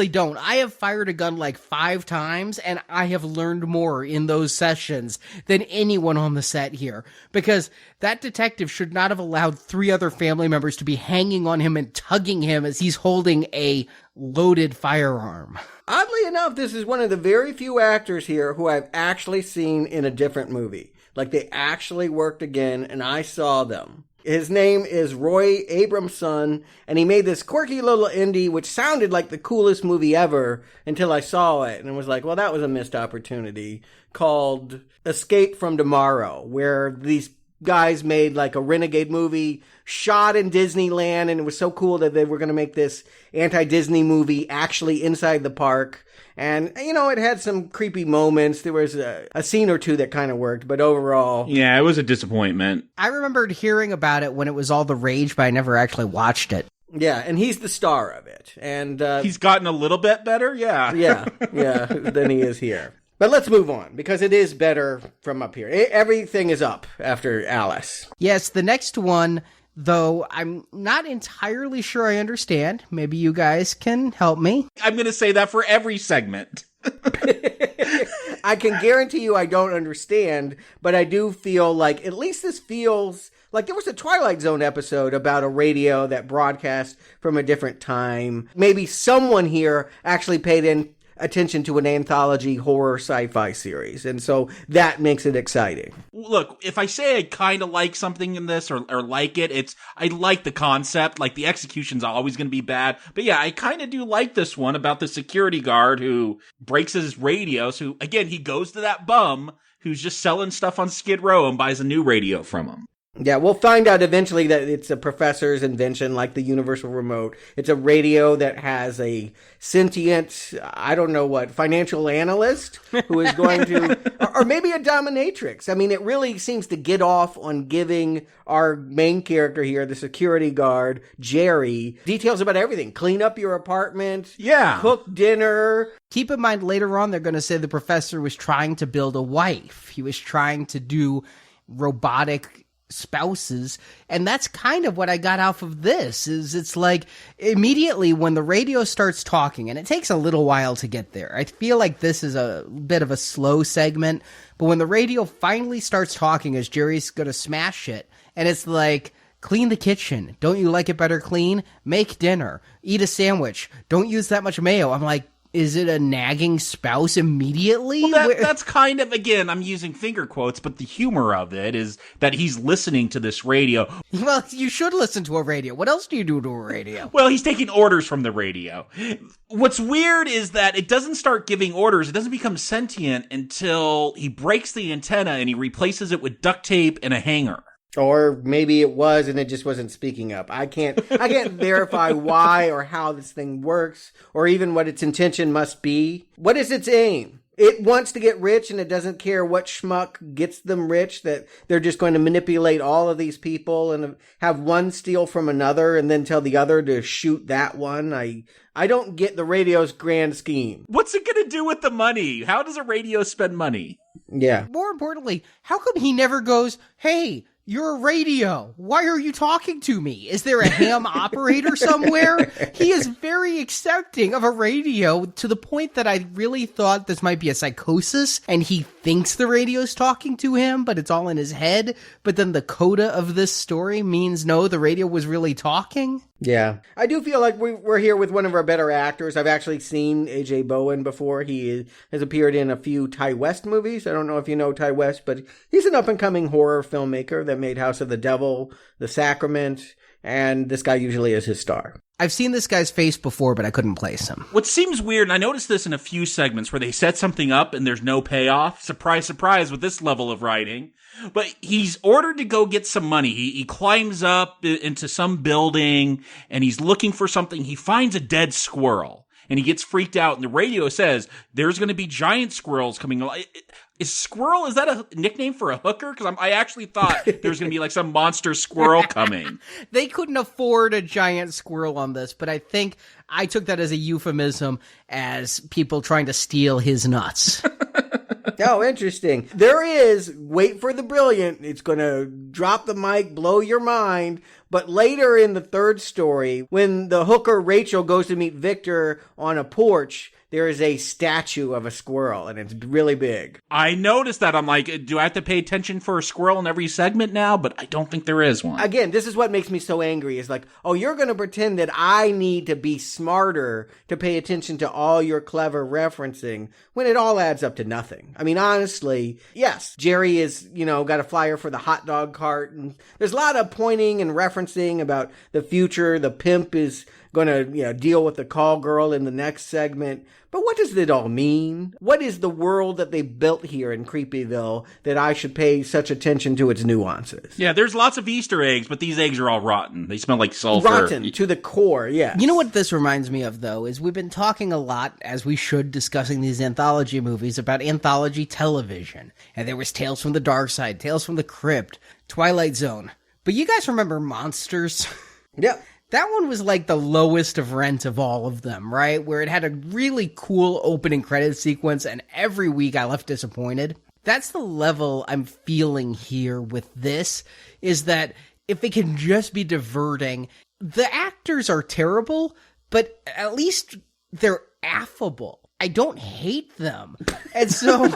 don't. I have fired a gun like 5 times, and I have learned more in those sessions than anyone on the set here. Because that detective should not have allowed 3 other family members to be hanging on him and tugging him as he's holding a loaded firearm. Oddly enough, this is one of the very few actors here who I've actually seen in a different movie. Like, they actually worked again, and I saw them. His name is Roy Abramson, and he made this quirky little indie, which sounded like the coolest movie ever until I saw it, and was like, well, that was a missed opportunity, called Escape from Tomorrow, where these guys made like a renegade movie shot in Disneyland, and it was so cool that they were going to make this anti-Disney movie actually inside the park. And, you know, it had some creepy moments. There was a scene or two that kind of worked, but overall... Yeah, it was a disappointment. I remembered hearing about it when it was all the rage, but I never actually watched it. Yeah, and he's the star of it. And he's gotten a little bit better, yeah. yeah, than he is here. But let's move on, because it is better from up here. Everything is up after Alice. Yes, the next one, though I'm not entirely sure I understand. Maybe you guys can help me. I'm going to say that for every segment. I can guarantee you I don't understand, but I do feel like at least this feels like there was a Twilight Zone episode about a radio that broadcast from a different time. Maybe someone here actually paid attention to an anthology horror sci-fi series, and so that makes it exciting. Look, if I say I kind of like something in this or like it, I like the concept. Like, the execution's always going to be bad, but yeah, I kind of do like this one about the security guard who breaks his radios, who, again, he goes to that bum who's just selling stuff on Skid Row and buys a new radio from him. Yeah, we'll find out eventually that it's a professor's invention, like the universal remote. It's a radio that has a sentient, I don't know what, financial analyst who is going to, or maybe a dominatrix. I mean, it really seems to get off on giving our main character here, the security guard, Jerry, details about everything. Clean up your apartment. Yeah. Cook dinner. Keep in mind, later on, they're going to say the professor was trying to build a wife. He was trying to do robotic spouses, and that's kind of what I got off of this. Is it's like immediately when the radio starts talking, and it takes a little while to get there. I feel like this is a bit of a slow segment, but when the radio finally starts talking as Jerry's gonna smash it, and it's like, clean the kitchen, don't you like it better clean? Make dinner, eat a sandwich, don't use that much mayo. I'm like, is it a nagging spouse immediately? Well, that's kind of, again, I'm using finger quotes, but the humor of it is that he's listening to this radio. Well, you should listen to a radio. What else do you do to a radio? Well, he's taking orders from the radio. What's weird is that it doesn't start giving orders. It doesn't become sentient until he breaks the antenna and he replaces it with duct tape and a hanger. Or maybe it was and it just wasn't speaking up. I can't verify why or how this thing works or even what its intention must be. What is its aim? It wants to get rich and it doesn't care what schmuck gets them rich, that they're just going to manipulate all of these people and have one steal from another and then tell the other to shoot that one. I don't get the radio's grand scheme. What's it going to do with the money? How does a radio spend money? Yeah. More importantly, how come he never goes, hey, you're a radio. Why are you talking to me? Is there a ham operator somewhere? He is very accepting of a radio to the point that I really thought this might be a psychosis and he thinks the radio's talking to him, but it's all in his head. But then the coda of this story means no, the radio was really talking. Yeah. I do feel like we're here with one of our better actors. I've actually seen A.J. Bowen before. He has appeared in a few Ty West movies. I don't know if you know Ty West, but he's an up-and-coming horror filmmaker that made House of the Devil, The Sacrament, and this guy usually is his star. I've seen this guy's face before, but I couldn't place him. What seems weird, and I noticed this in a few segments where they set something up and there's no payoff. Surprise, surprise with this level of writing. But he's ordered to go get some money. He climbs up into some building and he's looking for something. He finds a dead squirrel and he gets freaked out. And the radio says there's going to be giant squirrels coming along. Is that a nickname for a hooker? Because I actually thought there was going to be like some monster squirrel coming. They couldn't afford a giant squirrel on this, but I think I took that as a euphemism as people trying to steal his nuts. Oh, interesting. There is, wait for the brilliant, it's going to drop the mic, blow your mind. But later in the third story, when the hooker Rachel goes to meet Victor on a porch, there is a statue of a squirrel, and it's really big. I noticed that. I'm like, do I have to pay attention for a squirrel in every segment now? But I don't think there is one. Again, this is what makes me so angry, is like, oh, you're going to pretend that I need to be smarter to pay attention to all your clever referencing, when it all adds up to nothing. I mean, honestly, yes, Jerry is, got a flyer for the hot dog cart, and there's a lot of pointing and referencing about the future. The pimp is going to, deal with the call girl in the next segment. But what does it all mean? What is the world that they built here in Creepyville that I should pay such attention to its nuances? Yeah, there's lots of Easter eggs, but these eggs are all rotten. They smell like sulfur. Rotten to the core, yeah. You know what this reminds me of, though, is we've been talking a lot, as we should, discussing these anthology movies, about anthology television. And there was Tales from the Dark Side, Tales from the Crypt, Twilight Zone. But you guys remember Monsters? Yep. That one was like the lowest of rent of all of them, right? Where it had a really cool opening credit sequence, and every week I left disappointed. That's the level I'm feeling here with this, is that if it can just be diverting, the actors are terrible, but at least they're affable. I don't hate them. And so...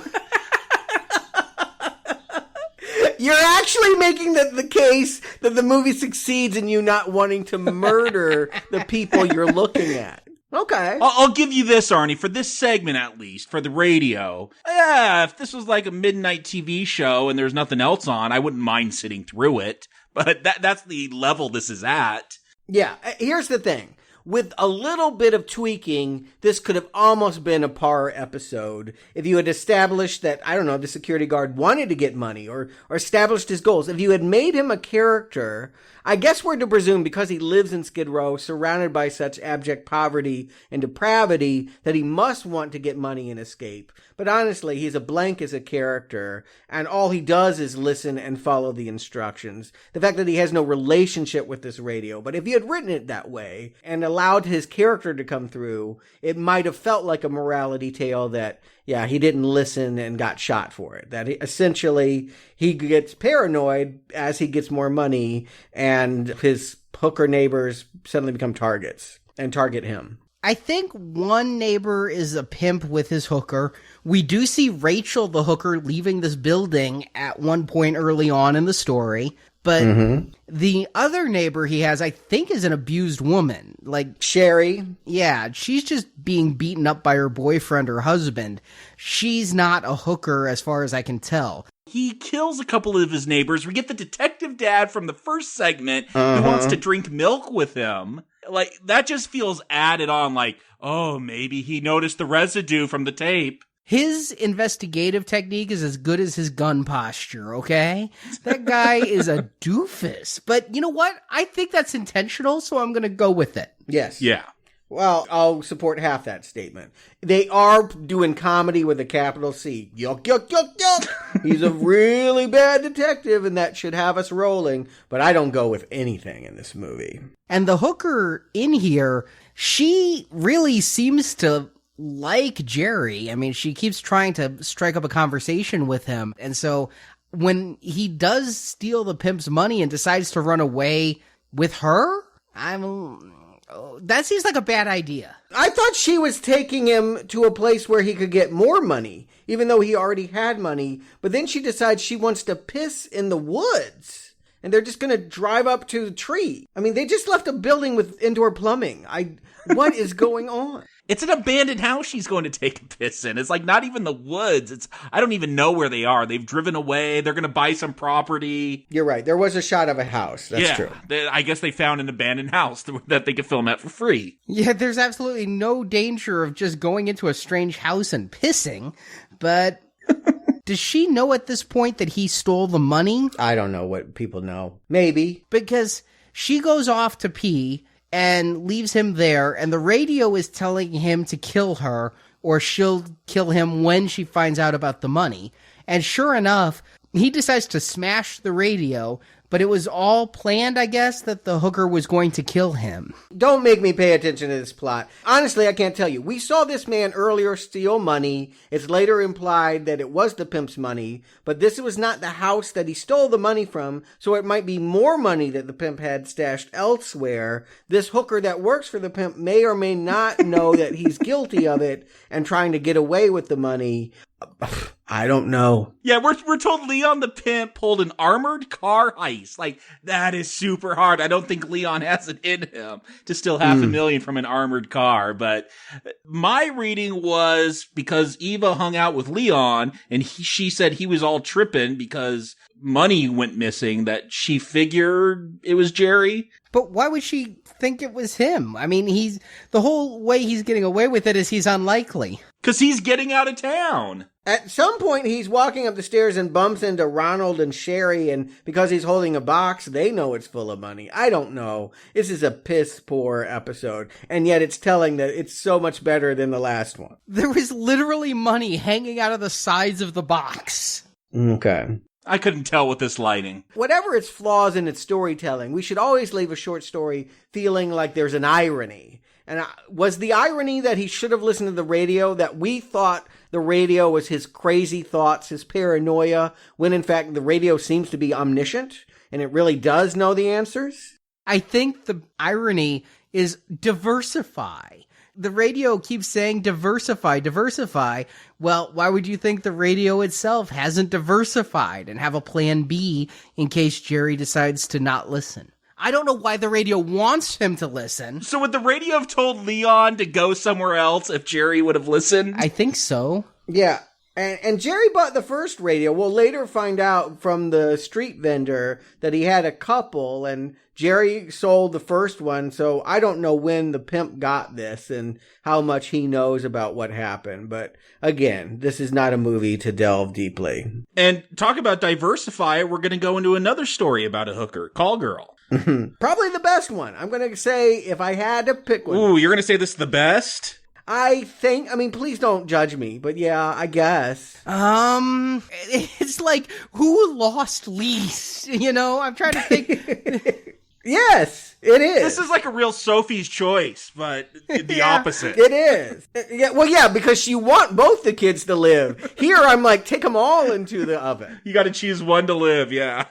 You're actually making the case that the movie succeeds in you not wanting to murder the people you're looking at. Okay. I'll give you this, Arnie, for this segment at least, for the radio. Yeah, if this was like a midnight TV show and there's nothing else on, I wouldn't mind sitting through it. But that's the level this is at. Yeah, here's the thing. With a little bit of tweaking, this could have almost been a par episode if you had established that, I don't know, the security guard wanted to get money or established his goals. If you had made him a character, I guess we're to presume because he lives in Skid Row, surrounded by such abject poverty and depravity, that he must want to get money and escape. But honestly, he's a blank as a character, and all he does is listen and follow the instructions. The fact that he has no relationship with this radio. But if you had written it that way and allowed his character to come through, it might have felt like a morality tale that, yeah, he didn't listen and got shot for it. That essentially he gets paranoid as he gets more money, and his hooker neighbors suddenly become targets and target him. I think one neighbor is a pimp with his hooker. We do see Rachel, the hooker, leaving this building at one point early on in the story. But the other neighbor he has, I think, is an abused woman. Like Sherry. Yeah, she's just being beaten up by her boyfriend or husband. She's not a hooker as far as I can tell. He kills a couple of his neighbors. We get the detective dad from the first segment who wants to drink milk with him. Like, that just feels added on, like, oh, maybe he noticed the residue from the tape. His investigative technique is as good as his gun posture, okay? That guy is a doofus. But you know what? I think that's intentional, so I'm going to go with it. Yes. Yeah. Well, I'll support half that statement. They are doing comedy with a capital C. Yuck, yuck, yuck, yuck. He's a really bad detective, and that should have us rolling. But I don't go with anything in this movie. And the hooker in here, she really seems to like Jerry. I mean, she keeps trying to strike up a conversation with him. And so when he does steal the pimp's money and decides to run away with her, that seems like a bad idea. I thought she was taking him to a place where he could get more money, even though he already had money. But then she decides she wants to piss in the woods, and they're just going to drive up to the tree. I mean, they just left a building with indoor plumbing. What is going on? It's an abandoned house she's going to take a piss in. It's like not even the woods. I don't even know where they are. They've driven away. They're going to buy some property. You're right. There was a shot of a house. That's true. I guess they found an abandoned house that they could film at for free. Yeah, there's absolutely no danger of just going into a strange house and pissing, but does she know at this point that he stole the money? I don't know what people know. Maybe. Because she goes off to pee and leaves him there, and the radio is telling him to kill her, or she'll kill him when she finds out about the money. And sure enough, he decides to smash the radio, but it was all planned, I guess, that the hooker was going to kill him. Don't make me pay attention to this plot. Honestly, I can't tell you. We saw this man earlier steal money. It's later implied that it was the pimp's money, but this was not the house that he stole the money from, so it might be more money that the pimp had stashed elsewhere. This hooker that works for the pimp may or may not know that he's guilty of it and trying to get away with the money. I don't know. Yeah, we're told Leon the pimp pulled an armored car heist. Like, that is super hard. I don't think Leon has it in him to steal $500,000 from an armored car. But my reading was because Eva hung out with Leon and she said he was all tripping because money went missing, that she figured it was Jerry. But why would she think it was him? I mean, the whole way he's getting away with it is he's unlikely. Because he's getting out of town. At some point, he's walking up the stairs and bumps into Ronald and Sherry, and because he's holding a box, they know it's full of money. I don't know. This is a piss-poor episode, and yet it's telling that it's so much better than the last one. There was literally money hanging out of the sides of the box. Okay. I couldn't tell with this lighting. Whatever its flaws in its storytelling, we should always leave a short story feeling like there's an irony. And was the irony that he should have listened to the radio, that we thought the radio was his crazy thoughts, his paranoia, when in fact the radio seems to be omniscient and it really does know the answers? I think the irony is diversify. The radio keeps saying diversify, diversify. Well, why would you think the radio itself hasn't diversified and have a plan B in case Jerry decides to not listen? I don't know why the radio wants him to listen. So would the radio have told Leon to go somewhere else if Jerry would have listened? I think so. Yeah. And Jerry bought the first radio. We'll later find out from the street vendor that he had a couple, and Jerry sold the first one, so I don't know when the pimp got this and how much he knows about what happened. But again, this is not a movie to delve deeply. And talk about diversify, we're going to go into another story about a hooker, Call Girl. Probably the best one. I'm going to say if I had to pick one. Ooh, you're going to say this is the best? I mean, please don't judge me, but yeah, I guess. It's like, who lost least? You know, I'm trying to think. Yes, it is. This is like a real Sophie's Choice, but the opposite. It is. Yeah, well, yeah, because you want both the kids to live. Here, I'm like, take them all into the oven. You got to choose one to live, yeah.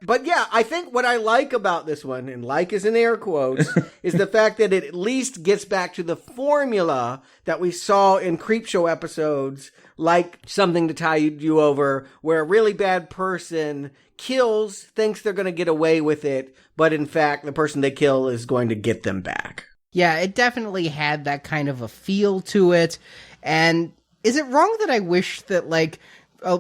But yeah, I think what I like about this one, and like is in air quotes, is the fact that it at least gets back to the formula that we saw in Creepshow episodes, like Something to Tide You Over, where a really bad person kills, thinks they're going to get away with it, but in fact, the person they kill is going to get them back. Yeah, it definitely had that kind of a feel to it. And is it wrong that I wish that, like,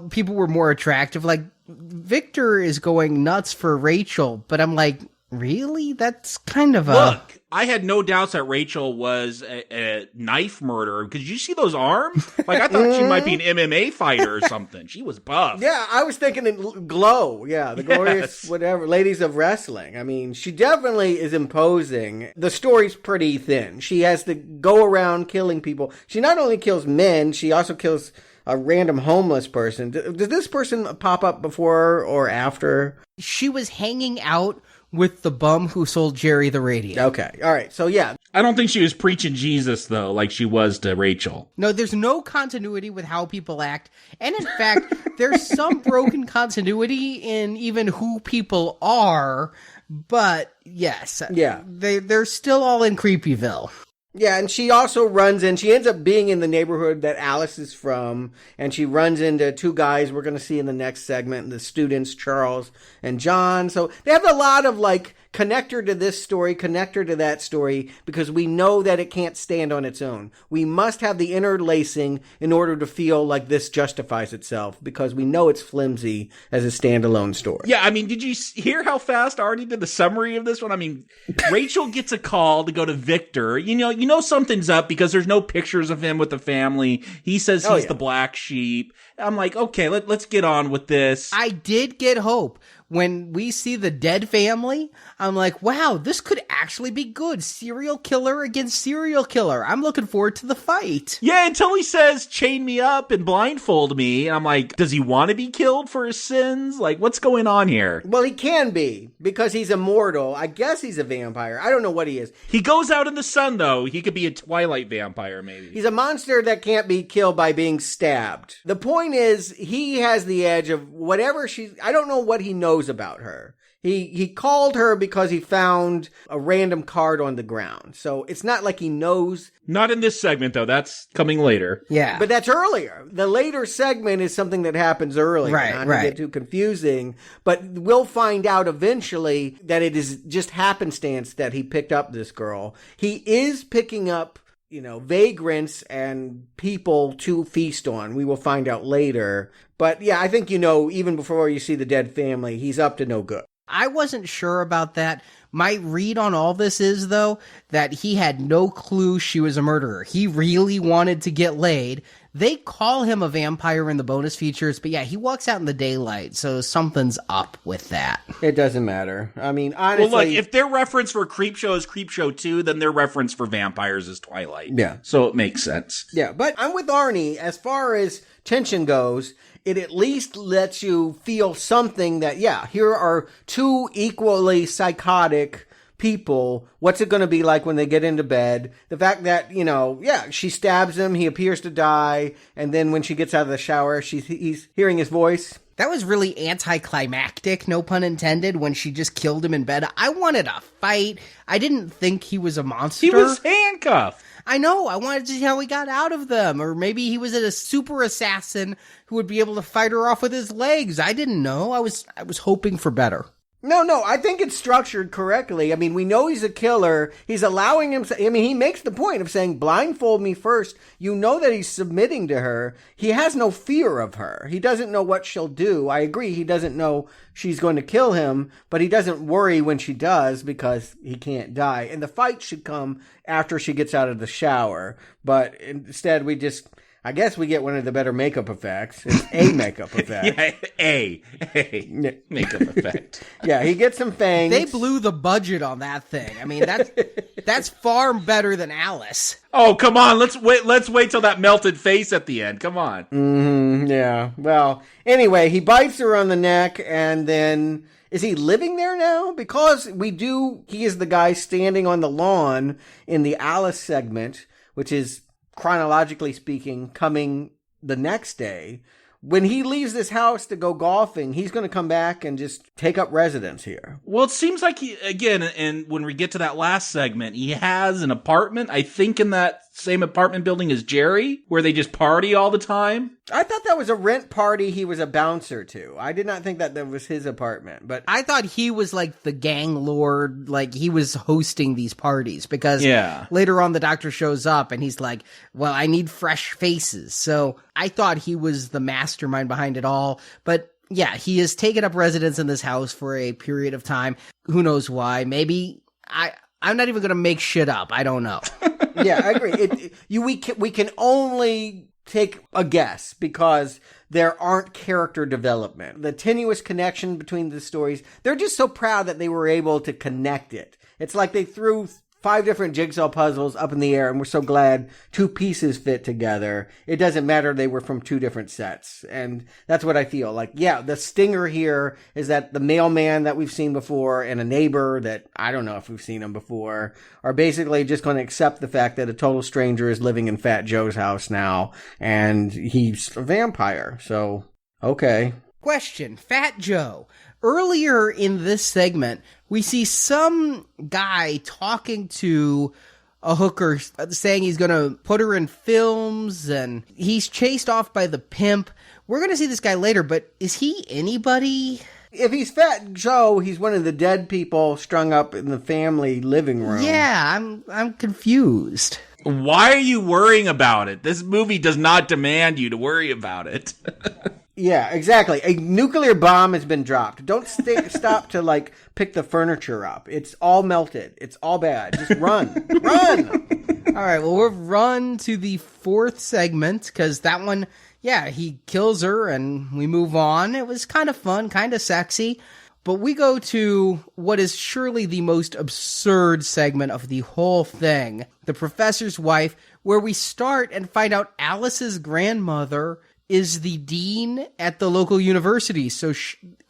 people were more attractive? Like, Victor is going nuts for Rachel, but I'm like, really? That's kind of a... Look, I had no doubts that Rachel was a knife murderer. Because you see those arms? Like, I thought she might be an MMA fighter or something. She was buff. Yeah, I was thinking Glow. Yeah, the glorious whatever, ladies of wrestling. I mean, she definitely is imposing. The story's pretty thin. She has to go around killing people. She not only kills men, she also kills a random homeless person. Does this person pop up before or after? She was hanging out with the bum who sold Jerry the radio. Okay. All right. So, yeah. I don't think she was preaching Jesus, though, like she was to Rachel. No, there's no continuity with how people act. And in fact, there's some broken continuity in even who people are. But, yes. Yeah. They're still all in Creepyville. Yeah, and she also runs in, she ends up being in the neighborhood that Alice is from, and she runs into two guys we're going to see in the next segment, the students, Charles and John. So they have a lot of, like, connect her to this story, connect her to that story, because we know that it can't stand on its own. We must have the interlacing in order to feel like this justifies itself, because we know it's flimsy as a standalone story. Yeah, I mean, did you hear how fast Arnie did the summary of this one? I mean, Rachel gets a call to go to Victor. You know something's up because there's no pictures of him with the family. He says he's the black sheep. I'm like, okay, let's get on with this. I did get hope. When we see the dead family, I'm like, wow, this could actually be good. Serial killer against serial killer. I'm looking forward to the fight. Yeah, until he says, chain me up and blindfold me. And I'm like, does he want to be killed for his sins? Like, what's going on here? Well, he can be, because he's immortal. I guess he's a vampire. I don't know what he is. He goes out in the sun, though. He could be a Twilight vampire, maybe. He's a monster that can't be killed by being stabbed. The point is, he has the edge of whatever I don't know what he knows about her. He called her because he found a random card on the ground. So it's not like he knows. Not in this segment, though. That's coming later. Yeah. But that's earlier. The later segment is something that happens earlier. Not to get too confusing. But we'll find out eventually that it is just happenstance that he picked up this girl. He is picking up, vagrants and people to feast on. We will find out later. But yeah, I think even before you see the dead family, he's up to no good. I wasn't sure about that. My read on all this is, though, that he had no clue she was a murderer. He really wanted to get laid. They call him a vampire in the bonus features, but yeah, he walks out in the daylight, so something's up with that. It doesn't matter. I mean, honestly... Well, look, if their reference for Creepshow is Creepshow 2, then their reference for vampires is Twilight. Yeah. So it makes sense. Yeah, but I'm with Arnie. As far as tension goes, it at least lets you feel something that, here are two equally psychotic people. What's it going to be like when they get into bed? The fact that, she stabs him, he appears to die, and then when she gets out of the shower, he's hearing his voice. That was really anticlimactic, no pun intended, when she just killed him in bed. I wanted a fight. I didn't think he was a monster. He was handcuffed. I know. I wanted to see how he got out of them. Or maybe he was a super assassin who would be able to fight her off with his legs. I didn't know. I was hoping for better. No, I think it's structured correctly. I mean, we know he's a killer. He's allowing him. He makes the point of saying, blindfold me first. You know that he's submitting to her. He has no fear of her. He doesn't know what she'll do. I agree. He doesn't know she's going to kill him, but he doesn't worry when she does because he can't die. And the fight should come after she gets out of the shower. But instead, I guess we get one of the better makeup effects. It's a makeup effect. Yeah, a makeup effect. Yeah, he gets some fangs. They blew the budget on that thing. I mean, that's far better than Alice. Oh, come on. Let's wait till that melted face at the end. Come on. Yeah. Well, anyway, he bites her on the neck, and then... Is he living there now? Because he is the guy standing on the lawn in the Alice segment, which is... chronologically speaking, coming the next day. When he leaves this house to go golfing, he's going to come back and just take up residence here. Well, it seems like and when we get to that last segment, he has an apartment, I think in that same apartment building as Jerry, where they just party all the time. I thought that was a rent party he was a bouncer to. I did not think that was his apartment, but I thought he was like the gang lord, like he was hosting these parties because later on the doctor shows up and he's like, well, I need fresh faces. So I thought he was the mastermind behind it all, but yeah, he has taken up residence in this house for a period of time. Who knows why? Maybe I'm not even going to make shit up. I don't know. Yeah, I agree. We can only take a guess because there aren't character development. The tenuous connection between the stories, they're just so proud that they were able to connect it. It's like they threw 5 different jigsaw puzzles up in the air and we're so glad 2 pieces fit together. It doesn't matter they were from 2 different sets. And that's what I feel like. Yeah, the stinger here is that the mailman that we've seen before and a neighbor that I don't know if we've seen him before are basically just going to accept the fact that a total stranger is living in Fat Joe's house now and he's a vampire. So, okay. Question, Fat Joe. Earlier in this segment, we see some guy talking to a hooker saying he's going to put her in films and he's chased off by the pimp. We're going to see this guy later, but is he anybody? If he's Fat Joe, he's one of the dead people strung up in the family living room. Yeah, I'm confused. Why are you worrying about it? This movie does not demand you to worry about it. Yeah, exactly. A nuclear bomb has been dropped. Don't stop to, like, pick the furniture up. It's all melted. It's all bad. Just run. Run! All right, well, we'll run to the fourth segment, because that one, yeah, he kills her, and we move on. It was kind of fun, kind of sexy. But we go to what is surely the most absurd segment of the whole thing, The Professor's Wife, where we start and find out Alice's grandmother is the dean at the local university. So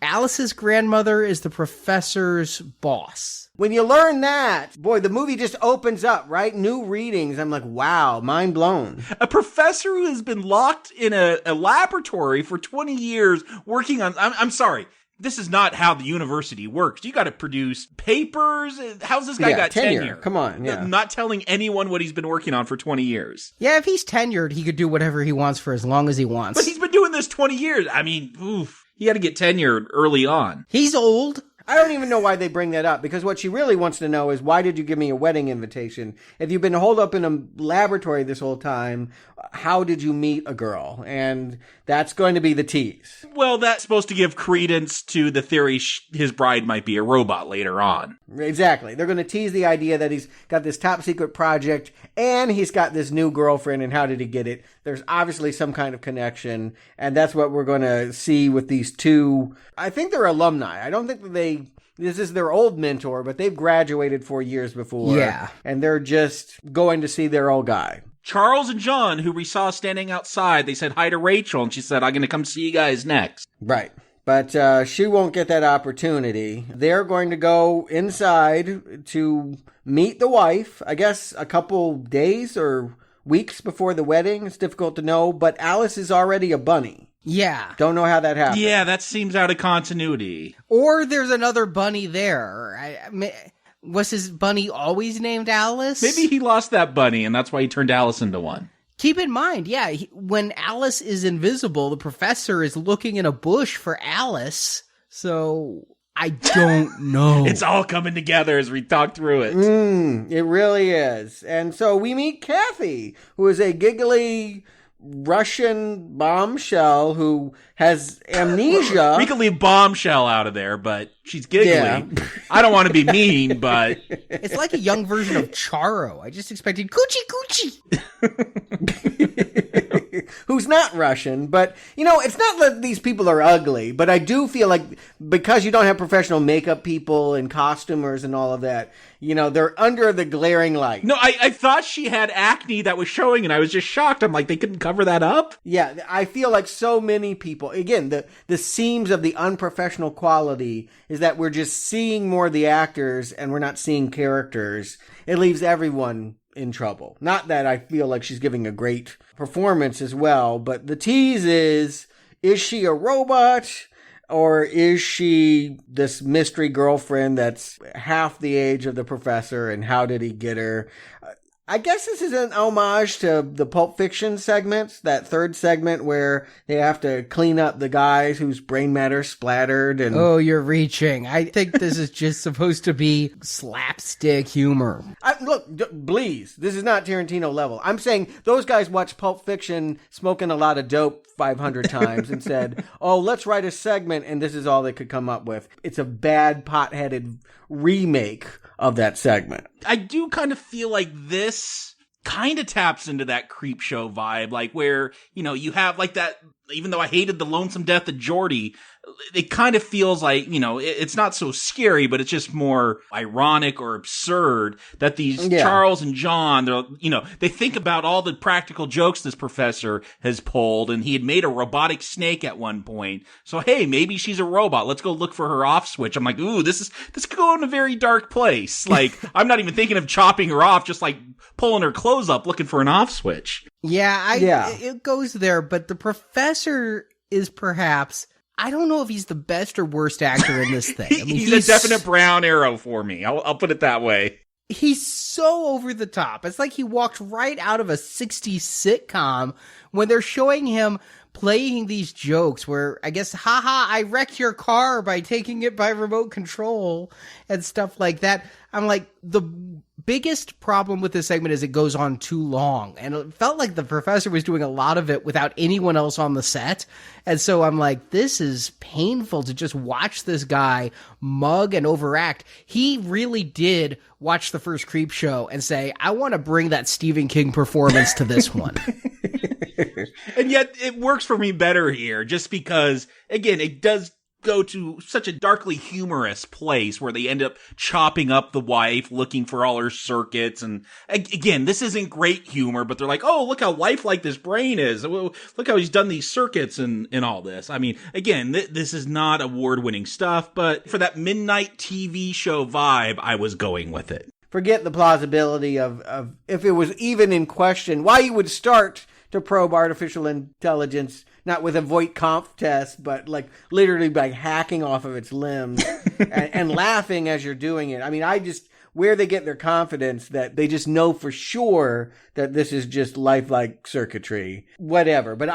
Alice's grandmother is the professor's boss. When you learn that, boy, the movie just opens up, right? New readings. I'm like, wow, mind blown. A professor who has been locked in a laboratory for 20 years working on... I'm sorry. This is not how the university works. You got to produce papers. How's this guy got tenure? Come on, yeah. Not telling anyone what he's been working on for 20 years. Yeah, if he's tenured, he could do whatever he wants for as long as he wants. But he's been doing this 20 years. I mean, oof. He had to get tenured early on. He's old. I don't even know why they bring that up, because what she really wants to know is, why did you give me a wedding invitation? If you've been holed up in a laboratory this whole time, how did you meet a girl? And that's going to be the tease. Well, that's supposed to give credence to the theory his bride might be a robot later on. Exactly. They're going to tease the idea that he's got this top secret project and he's got this new girlfriend, and how did he get it? There's obviously some kind of connection, and that's what we're going to see with these two. I think they're alumni. I don't think that this is their old mentor, but they've graduated 4 years before. Yeah. And they're just going to see their old guy. Charles and John, who we saw standing outside, they said hi to Rachel, and she said, I'm going to come see you guys next. Right. But she won't get that opportunity. They're going to go inside to meet the wife, I guess a couple days or weeks before the wedding. It's difficult to know, but Alice is already a bunny. Yeah. Don't know how that happened. Yeah, that seems out of continuity. Or there's another bunny there. Was his bunny always named Alice? Maybe he lost that bunny, and that's why he turned Alice into one. Keep in mind, yeah, when Alice is invisible, the professor is looking in a bush for Alice. So I don't know. It's all coming together as we talk through it. It really is. And so we meet Kathy, who is a giggly Russian bombshell who has amnesia. We could leave bombshell out of there, but she's giggly. Yeah. I don't want to be mean, but... It's like a young version of Charo. I just expected coochie coochie. Who's not Russian, but, it's not that these people are ugly, but I do feel like because you don't have professional makeup people and costumers and all of that, they're under the glaring light. No, I thought she had acne that was showing, and I was just shocked. I'm like, they couldn't cover that up? Yeah, I feel like so many people, again, the seams of the unprofessional quality is that we're just seeing more of the actors and we're not seeing characters. It leaves everyone in trouble. Not that I feel like she's giving a great performance as well, but the tease is she a robot? Or is she this mystery girlfriend that's half the age of the professor, and how did he get her? I guess this is an homage to the Pulp Fiction segments, that third segment where they have to clean up the guys whose brain matter splattered. And oh, you're reaching. I think this is just supposed to be slapstick humor. Look, please, this is not Tarantino level. I'm saying those guys watched Pulp Fiction smoking a lot of dope 500 times and said, oh, let's write a segment, and this is all they could come up with. It's a bad pot-headed remake of that segment. I do kind of feel like this kind of taps into that Creepshow vibe, like where, you have like that, even though I hated the lonesome death of Geordie, it kind of feels like, it's not so scary, but it's just more ironic or absurd that these Charles and John, they think about all the practical jokes this professor has pulled, and he had made a robotic snake at one point. So, hey, maybe she's a robot. Let's go look for her off switch. I'm like, ooh, this could go in a very dark place. Like, I'm not even thinking of chopping her off, just like pulling her clothes up, looking for an off switch. Yeah, it goes there, but the professor is perhaps... I don't know if he's the best or worst actor in this thing. I mean, he's a definite brown arrow for me. I'll put it that way. He's so over the top. It's like he walked right out of a 60s sitcom when they're showing him playing these jokes where I guess, haha, I wrecked your car by taking it by remote control and stuff like that. I'm like, the biggest problem with this segment is it goes on too long. And it felt like the professor was doing a lot of it without anyone else on the set. And so I'm like, this is painful to just watch this guy mug and overact. He really did watch the first Creepshow and say, I want to bring that Stephen King performance to this one. And yet it works for me better here, just because, again, it does go to such a darkly humorous place where they end up chopping up the wife, looking for all her circuits. And again, this isn't great humor, but they're like, oh, look how lifelike this brain is. Look how he's done these circuits and all this. I mean, again, this is not award-winning stuff, but for that midnight TV show vibe, I was going with it. Forget the plausibility of if it was even in question, why you would start to probe artificial intelligence, not with a Voight-Kampff test, but like literally by hacking off of its limbs and laughing as you're doing it. I mean, where they get their confidence that they just know for sure that this is just lifelike circuitry, whatever. But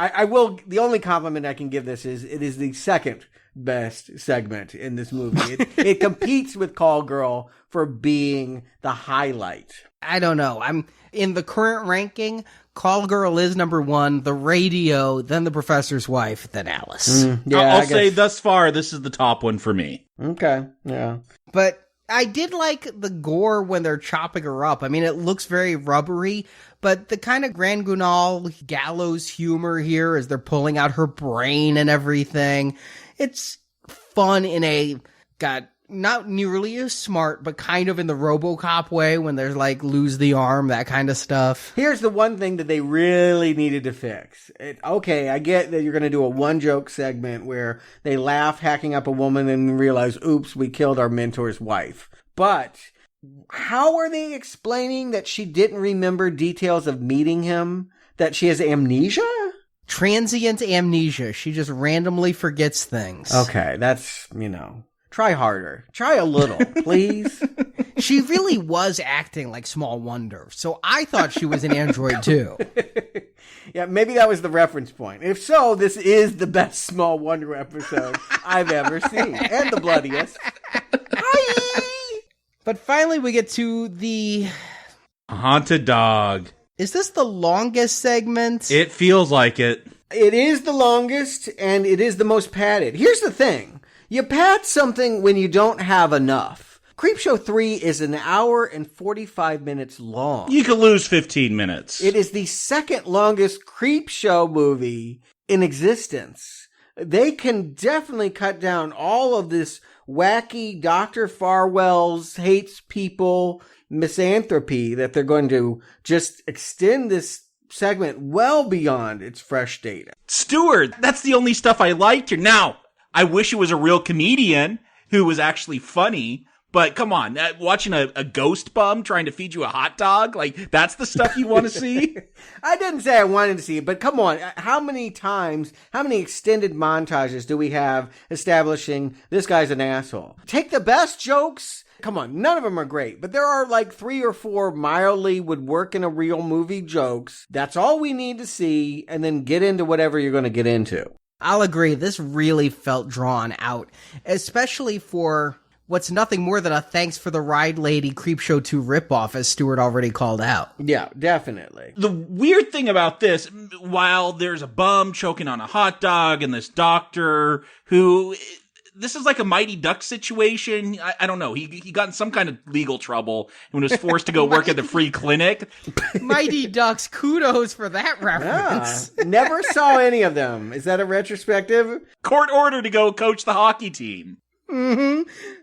the only compliment I can give this is it is the second best segment in this movie. It competes with Call Girl for being the highlight. I don't know. I'm in the current ranking. Call Girl is number one, the radio, then the professor's wife, then Alice. I'll say thus far, this is the top one for me. Okay, yeah. But I did like the gore when they're chopping her up. I mean, it looks very rubbery, but the kind of Grand Guignol gallows humor here as they're pulling out her brain and everything. It's fun in a, not nearly as smart, but kind of in the RoboCop way when there's like lose the arm, that kind of stuff. Here's the one thing that they really needed to fix. Okay, I get that you're going to do a one joke segment where they laugh hacking up a woman and realize, oops, we killed our mentor's wife. But how are they explaining that she didn't remember details of meeting him? That she has amnesia? Transient amnesia. She just randomly forgets things. Okay, that's, try harder. Try a little, please. She really was acting like Small Wonder, so I thought she was an android too. Yeah, maybe that was the reference point. If so, this is the best Small Wonder episode I've ever seen. And the bloodiest. But finally we get to the haunted dog. Is this the longest segment? It feels like it. It is the longest, and it is the most padded. Here's the thing. You pad something when you don't have enough. Creepshow 3 is an hour and 45 minutes long. You could lose 15 minutes. It is the second longest Creepshow movie in existence. They can definitely cut down all of this wacky Dr. Farwell's hates people misanthropy that they're going to just extend this segment well beyond its fresh data. Stuart, that's the only stuff I liked here. Now, I wish it was a real comedian who was actually funny, but come on, watching a ghost bum trying to feed you a hot dog, like, that's the stuff you want to see? I didn't say I wanted to see it, but come on, how many extended montages do we have establishing this guy's an asshole? Take the best jokes. Come on, none of them are great, but there are like 3 or 4 mildly would work in a real movie jokes. That's all we need to see, and then get into whatever you're going to get into. I'll agree, this really felt drawn out, especially for what's nothing more than a Thanks for the Ride Lady Creepshow 2 ripoff, as Stuart already called out. Yeah, definitely. The weird thing about this, while there's a bum choking on a hot dog and this doctor who... This is like a Mighty Ducks situation. I don't know. He got in some kind of legal trouble and was forced to go work at the free clinic. Mighty Ducks, kudos for that reference. Yeah, never saw any of them. Is that a retrospective? Court order to go coach the hockey team. Mm-hmm.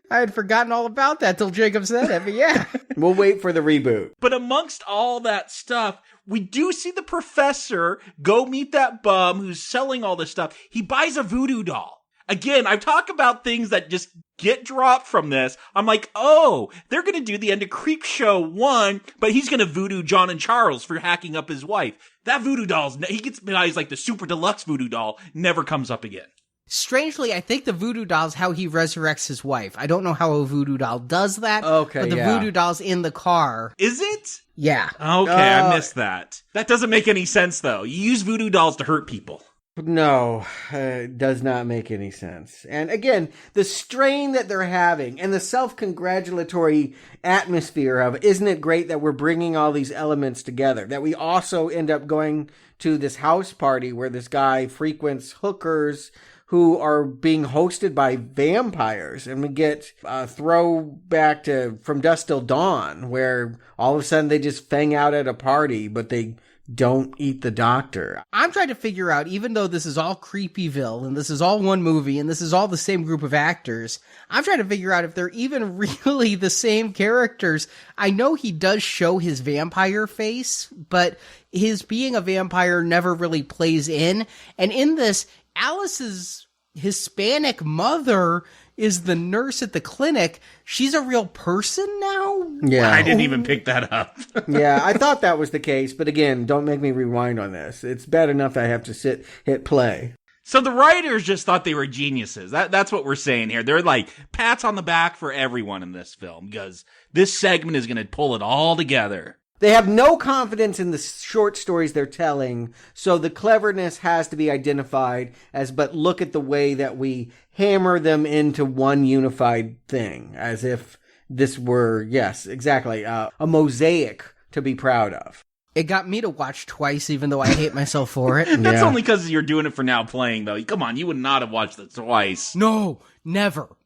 I had forgotten all about that till Jacob said it, but yeah. We'll wait for the reboot. But amongst all that stuff, we do see the professor go meet that bum who's selling all this stuff. He buys a voodoo doll. Again, I talk about things that just get dropped from this. I'm like, oh, they're going to do the end of Creepshow 1, but he's going to voodoo John and Charles for hacking up his wife. That voodoo he gets eyes like the super deluxe voodoo doll, never comes up again. Strangely, I think the voodoo doll's how he resurrects his wife. I don't know how a voodoo doll does that. Okay, but the voodoo doll's in the car. Is it? Yeah. Okay, I missed that. That doesn't make any sense, though. You use voodoo dolls to hurt people. No, it does not make any sense. And again, the strain that they're having and the self-congratulatory atmosphere of, isn't it great that we're bringing all these elements together? That we also end up going to this house party where this guy frequents hookers who are being hosted by vampires. And we get a throwback to From Dusk Till Dawn, where all of a sudden they just fang out at a party, but they don't eat the doctor. I'm trying to figure out, even though this is all Creepyville and this is all one movie and this is all the same group of actors, I'm trying to figure out if they're even really the same characters. I know he does show his vampire face, but his being a vampire never really plays in. And in this, Alice's Hispanic mother is the nurse at the clinic. She's a real person now? Yeah. I didn't even pick that up. Yeah, I thought that was the case, but again, don't make me rewind on this. It's bad enough I have to hit play. So the writers just thought they were geniuses. That's what we're saying here. They're like pats on the back for everyone in this film because this segment is going to pull it all together. They have no confidence in the short stories they're telling, so the cleverness has to be identified as, but look at the way that we hammer them into one unified thing, as if this were, yes, exactly, a mosaic to be proud of. It got me to watch twice, even though I hate myself for it. That's only because you're doing it for Now Playing, though. Come on, you would not have watched it twice. No, never.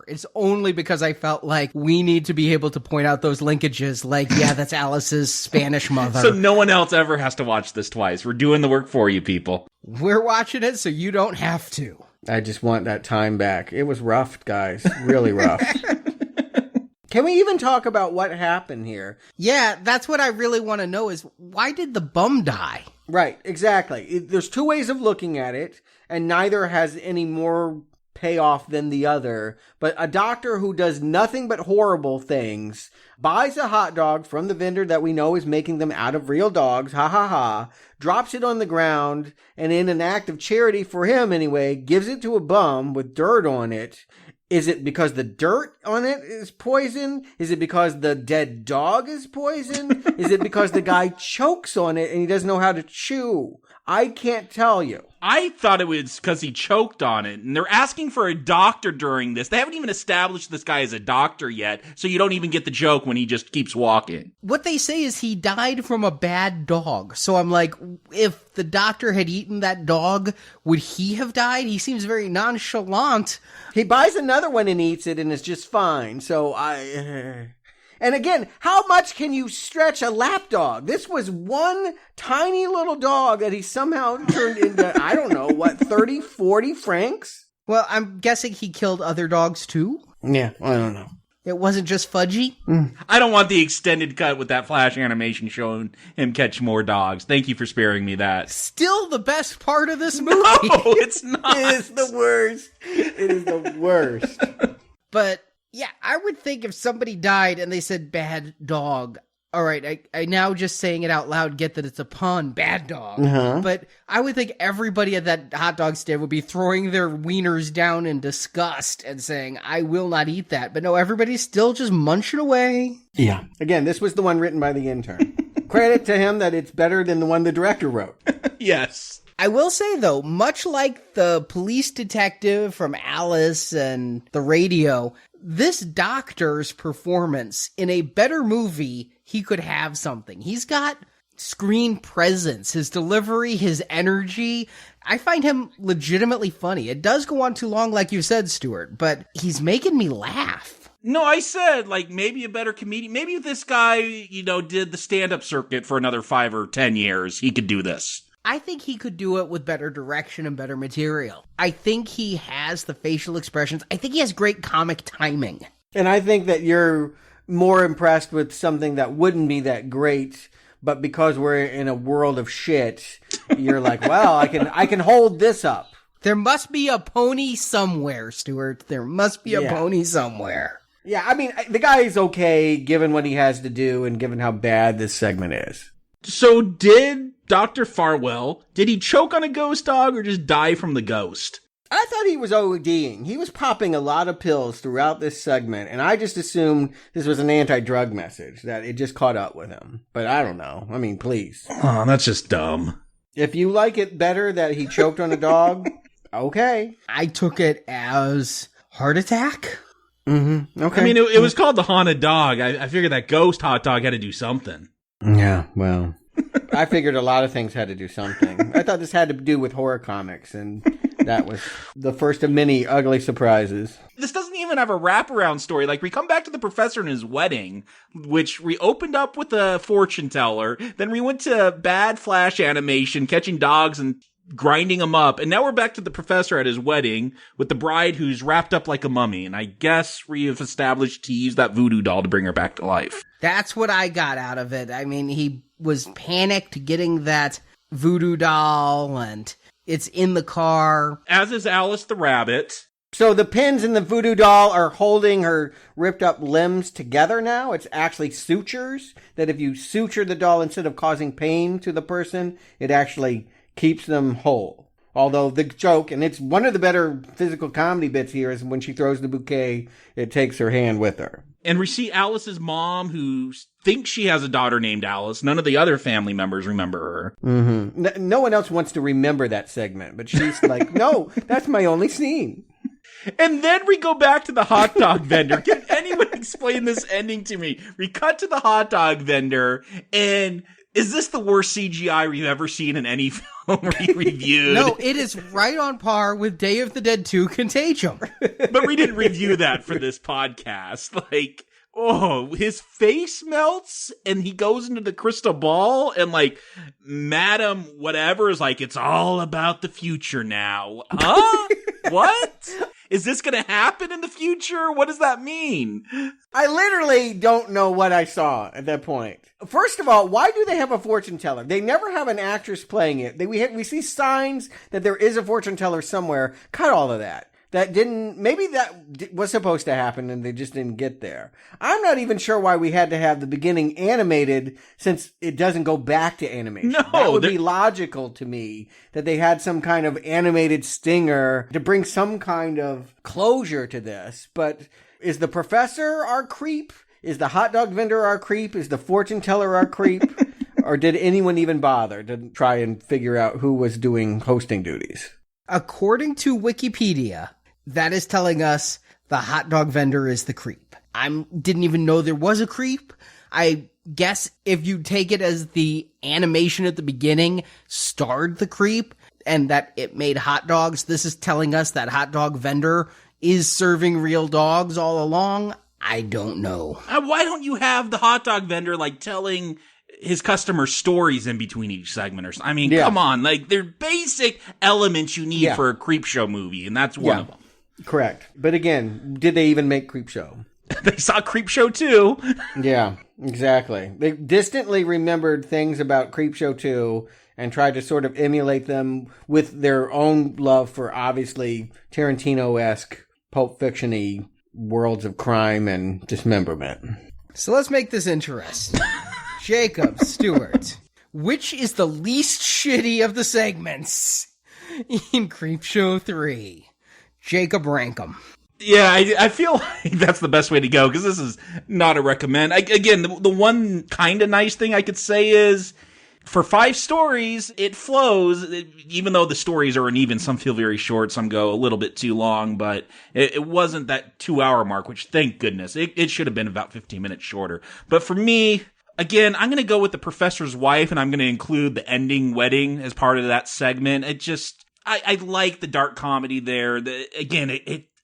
It's only because I felt like we need to be able to point out those linkages, like, yeah, that's Alice's Spanish mother. So no one else ever has to watch this twice. We're doing the work for you, people. We're watching it so you don't have to. I just want that time back. It was rough, guys. Really rough. Can we even talk about what happened here? Yeah, that's what I really want to know is, why did the bum die? Right, exactly. There's two ways of looking at it, and neither has any more payoff than the other. But a doctor who does nothing but horrible things buys a hot dog from the vendor that we know is making them out of real dogs, ha ha ha, drops it on the ground, and in an act of charity for him anyway, gives it to a bum with dirt on it. Is it because the dirt on it is poison? Is it because the dead dog is poison? Is it because the guy chokes on it and he doesn't know how to chew? I can't tell you. I thought it was because he choked on it, and they're asking for a doctor during this. They haven't even established this guy as a doctor yet, so you don't even get the joke when he just keeps walking. What they say is he died from a bad dog. So I'm like, if the doctor had eaten that dog, would he have died? He seems very nonchalant. He buys another one and eats it and is just fine. And again, how much can you stretch a lapdog? This was one tiny little dog that he somehow turned into, I don't know, 30, 40 francs? Well, I'm guessing he killed other dogs too? Yeah, I don't know. It wasn't just Fudgy? I don't want the extended cut with that flash animation showing him catch more dogs. Thank you for sparing me that. Still the best part of this movie. No, it's not. It is the worst. It is the worst. But yeah, I would think if somebody died and they said bad dog, all right, I now just saying it out loud get that it's a pun, bad dog. Uh-huh. But I would think everybody at that hot dog stand would be throwing their wieners down in disgust and saying, I will not eat that. But no, everybody's still just munching away. Yeah. Again, this was the one written by the intern. Credit to him that it's better than the one the director wrote. Yes. I will say, though, much like the police detective from Alice and the radio, this doctor's performance in a better movie, he could have something. He's got screen presence, his delivery, his energy. I find him legitimately funny. It does go on too long, like you said, Stuart, but he's making me laugh. No, I said, maybe a better comedian. Maybe if this guy, did the stand-up circuit for another 5 or 10 years, he could do this. I think he could do it with better direction and better material. I think he has the facial expressions. I think he has great comic timing. And I think that you're more impressed with something that wouldn't be that great, but because we're in a world of shit, you're like, well, I can hold this up. There must be a pony somewhere, Stuart. There must be a pony somewhere. Yeah, I mean, the guy is okay given what he has to do and given how bad this segment is. So did Dr. Farwell, did he choke on a ghost dog or just die from the ghost? I thought he was ODing. He was popping a lot of pills throughout this segment, and I just assumed this was an anti-drug message, that it just caught up with him. But I don't know. I mean, please. Oh, that's just dumb. If you like it better that he choked on a dog, okay. I took it as heart attack. Mm-hmm. Okay. I mean, it was called the haunted dog. I figured that ghost hot dog had to do something. Yeah, well, I figured a lot of things had to do something. I thought this had to do with horror comics, and that was the first of many ugly surprises. This doesn't even have a wraparound story. Like, we come back to the professor and his wedding, which we opened up with a fortune teller. Then we went to bad flash animation, catching dogs and grinding them up. And now we're back to the professor at his wedding with the bride who's wrapped up like a mummy. And I guess we have established to use that voodoo doll to bring her back to life. That's what I got out of it. I mean, he was panicked getting that voodoo doll, and it's in the car. As is Alice the rabbit. So the pins in the voodoo doll are holding her ripped up limbs together now? It's actually sutures? That if you suture the doll instead of causing pain to the person, it actually keeps them whole. Although the joke, and it's one of the better physical comedy bits here, is when she throws the bouquet, it takes her hand with her. And we see Alice's mom, who thinks she has a daughter named Alice. None of the other family members remember her. Mm-hmm. No one else wants to remember that segment, but she's like, no, that's my only scene. And then we go back to the hot dog vendor. Can anyone explain this ending to me? We cut to the hot dog vendor, and is this the worst CGI we've ever seen in any film we reviewed? No, it is right on par with Day of the Dead 2 Contagion. But we didn't review that for this podcast. Like, oh, his face melts and he goes into the crystal ball, and like Madam whatever is like, it's all about the future now. Huh? What? Is this going to happen in the future? What does that mean? I literally don't know what I saw at that point. First of all, why do they have a fortune teller? They never have an actress playing it. We see signs that there is a fortune teller somewhere. Cut all of that. Maybe that was supposed to happen and they just didn't get there. I'm not even sure why we had to have the beginning animated, since it doesn't go back to animation. No, that would be logical to me, that they had some kind of animated stinger to bring some kind of closure to this. But is the professor our creep? Is the hot dog vendor our creep? Is the fortune teller our creep? Or did anyone even bother to try and figure out who was doing hosting duties? According to Wikipedia, that is telling us the hot dog vendor is the creep. I didn't even know there was a creep. I guess if you take it as the animation at the beginning starred the creep and that it made hot dogs, this is telling us that hot dog vendor is serving real dogs all along. I don't know. Why don't you have the hot dog vendor like telling his customers stories in between each segment or something? I mean, come on. Like, they're basic elements you need for a Creepshow movie, and that's one of them. Correct. But again, did they even make Creepshow? They saw Creepshow 2. Yeah, exactly. They distantly remembered things about Creepshow 2 and tried to sort of emulate them with their own love for, obviously, Tarantino-esque, Pulp Fiction-y worlds of crime and dismemberment. So let's make this interesting. Jakob, Stuart, which is the least shitty of the segments in Creepshow 3? Jakob, rank 'em. Yeah, I feel like that's the best way to go, because this is not a recommend. Again, the one kind of nice thing I could say is, for 5 stories, it flows, even though the stories are uneven. Some feel very short, some go a little bit too long, but it wasn't that 2-hour mark, which, thank goodness. It should have been about 15 minutes shorter. But for me, again, I'm going to go with the professor's wife, and I'm going to include the ending wedding as part of that segment. It just, I like the dark comedy there. Again,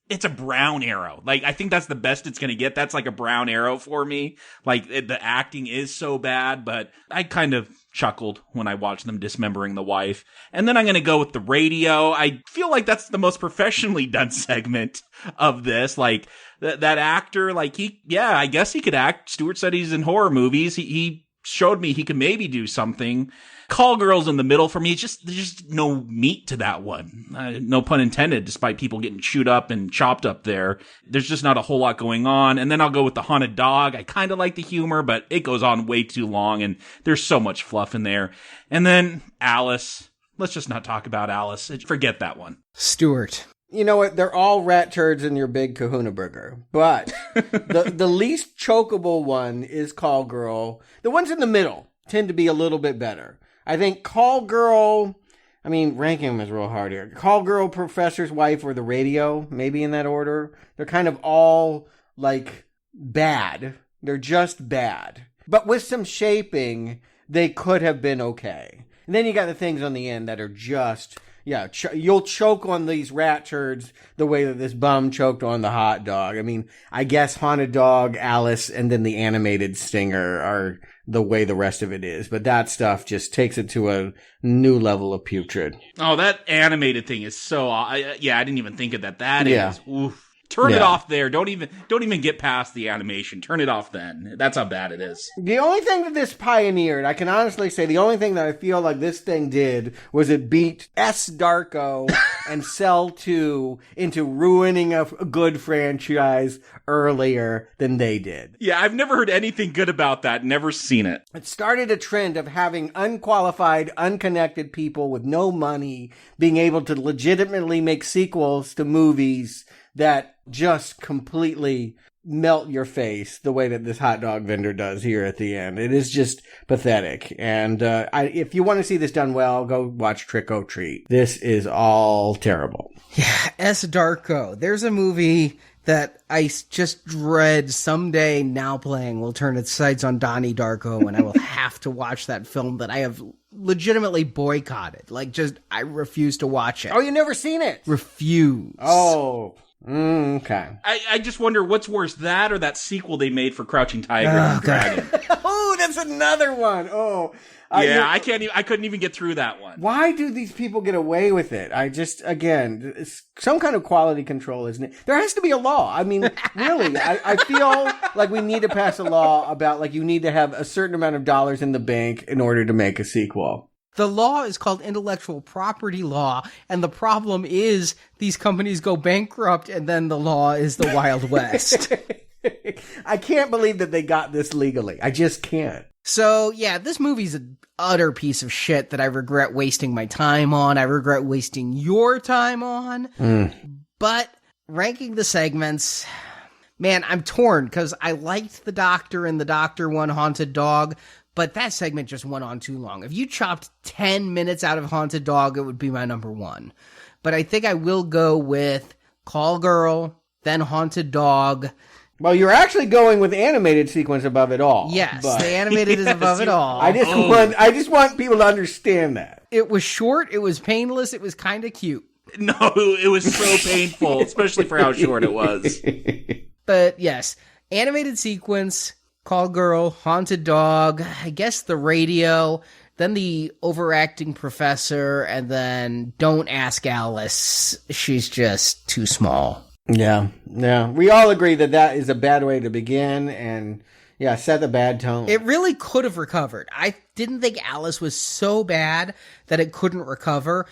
it's a brown arrow. Like, I think that's the best it's going to get. That's like a brown arrow for me. Like, the acting is so bad, but I kind of chuckled when I watched them dismembering the wife. And then I'm going to go with the radio. I feel like that's the most professionally done segment of this. Like, that actor, like, I guess he could act. Stuart said he's in horror movies. He showed me he could maybe do something. Call Girl's in the middle for me. There's just no meat to that one. No pun intended, despite people getting chewed up and chopped up there. There's just not a whole lot going on. And then I'll go with the haunted dog. I kind of like the humor, but it goes on way too long, and there's so much fluff in there. And then Alice. Let's just not talk about Alice. Forget that one. Stuart. You know what? They're all rat turds in your big kahuna burger. But the least chokeable one is Call Girl. The ones in the middle tend to be a little bit better. I think Call Girl, I mean, ranking them is real hard here. Call Girl, Professor's Wife, or The Radio, maybe in that order. They're kind of all, like, bad. They're just bad. But with some shaping, they could have been okay. And then you got the things on the end that are just, you'll choke on these rat turds the way that this bum choked on the hot dog. I mean, I guess Haunted Dog, Alice, and then the animated stinger are the way the rest of it is. But that stuff just takes it to a new level of putrid. Oh, that animated thing is so... I didn't even think of that. That is... Oof. Turn it off there. Don't even get past the animation. Turn it off then. That's how bad it is. The only thing that this pioneered, I can honestly say, the only thing that I feel like this thing did was it beat S. Darko and Cell 2 into ruining a good franchise earlier than they did. Yeah, I've never heard anything good about that. Never seen it. It started a trend of having unqualified, unconnected people with no money being able to legitimately make sequels to movies that just completely melt your face the way that this hot dog vendor does here at the end. It is just pathetic. And if you want to see this done well, go watch Trick or Treat. This is all terrible. Yeah, S. Darko. There's a movie that I just dread someday Now Playing will turn its sights on Donnie Darko, and I will have to watch that film that I have legitimately boycotted. Like, just, I refuse to watch it. Oh, you never seen it? Refuse. Oh, okay. I just wonder what's worse, that or that sequel they made for Crouching Tiger and the Dragon. Oh, that's another one. Oh, I couldn't even get through that one. Why do these people get away with it? Again, it's some kind of quality control, isn't it? There has to be a law. I mean, really, I feel like we need to pass a law about, like, you need to have a certain amount of dollars in the bank in order to make a sequel. The law is called intellectual property law, and the problem is these companies go bankrupt, and then the law is the Wild West. I can't believe that they got this legally. I just can't. So, yeah, this movie's an utter piece of shit that I regret wasting my time on. I regret wasting your time on. But ranking the segments, man, I'm torn because I liked The Doctor and The Doctor One Haunted Dog, but that segment just went on too long. If you chopped 10 minutes out of Haunted Dog, it would be my number one. But I think I will go with Call Girl, then Haunted Dog. Well, you're actually going with animated sequence above it all. Yes, the animated is above it all. I just want people to understand that. It was short, it was painless, it was kind of cute. No, it was so painful, especially for how short it was. But yes, animated sequence, Call Girl, Haunted Dog, I guess The Radio, then the overacting professor, and then Don't Ask Alice. She's just too small. Yeah. We all agree that is a bad way to begin and, set the bad tone. It really could have recovered. I didn't think Alice was so bad that it couldn't recover.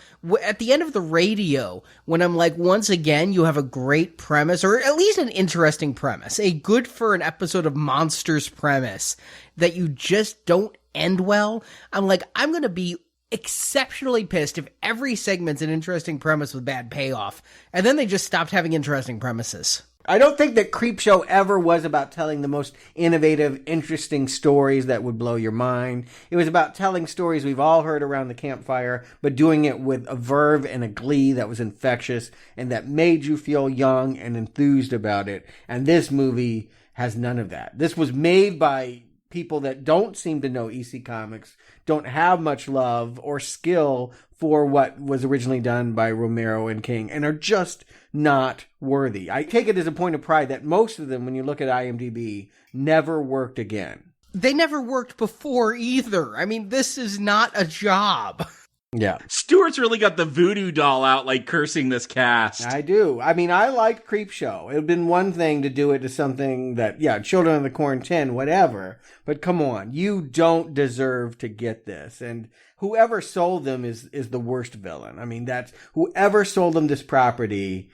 At the end of The Radio, when I'm like, once again, you have a great premise, or at least an interesting premise, a good for an episode of Monsters premise that you just don't end well, I'm like, I'm going to be exceptionally pissed if every segment's an interesting premise with bad payoff, and then they just stopped having interesting premises. I don't think that Creepshow ever was about telling the most innovative, interesting stories that would blow your mind. It was about telling stories we've all heard around the campfire, but doing it with a verve and a glee that was infectious and that made you feel young and enthused about it. And this movie has none of that. This was made by people that don't seem to know EC Comics, don't have much love or skill for what was originally done by Romero and King, and are just not worthy. I take it as a point of pride that most of them, when you look at IMDb, never worked again. They never worked before either. I mean, this is not a job. Yeah. Stuart's really got the voodoo doll out, like, cursing this cast. I do. I mean, I liked Creepshow. It would have been one thing to do it to something that, Children of the Corn 10, whatever. But come on, you don't deserve to get this. And whoever sold them is the worst villain. I mean, whoever sold them this property,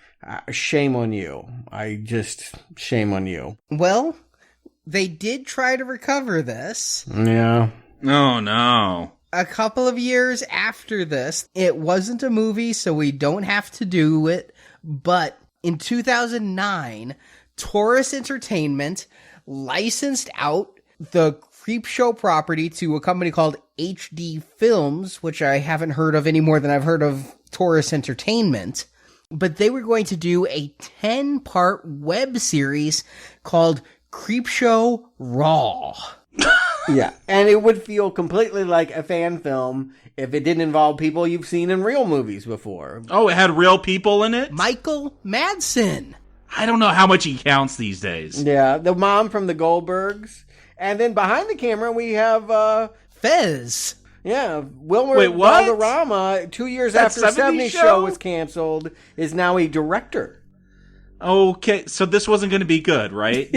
shame on you. Shame on you. Well, they did try to recover this. Yeah. Oh, no. A couple of years after this, it wasn't a movie, so we don't have to do it, but in 2009, Taurus Entertainment licensed out the Creepshow property to a company called HD Films, which I haven't heard of any more than I've heard of Taurus Entertainment. But they were going to do a 10-part web series called Creepshow Raw. Yeah, and it would feel completely like a fan film if it didn't involve people you've seen in real movies before. Oh, it had real people in it? Michael Madsen. I don't know how much he counts these days. Yeah, the mom from the Goldbergs. And then behind the camera, we have... Fez. Yeah, Wilmer Wait, what? Valderrama, 2 years That after 70s 70s show show was canceled, is now a director. Okay, so this wasn't going to be good, right?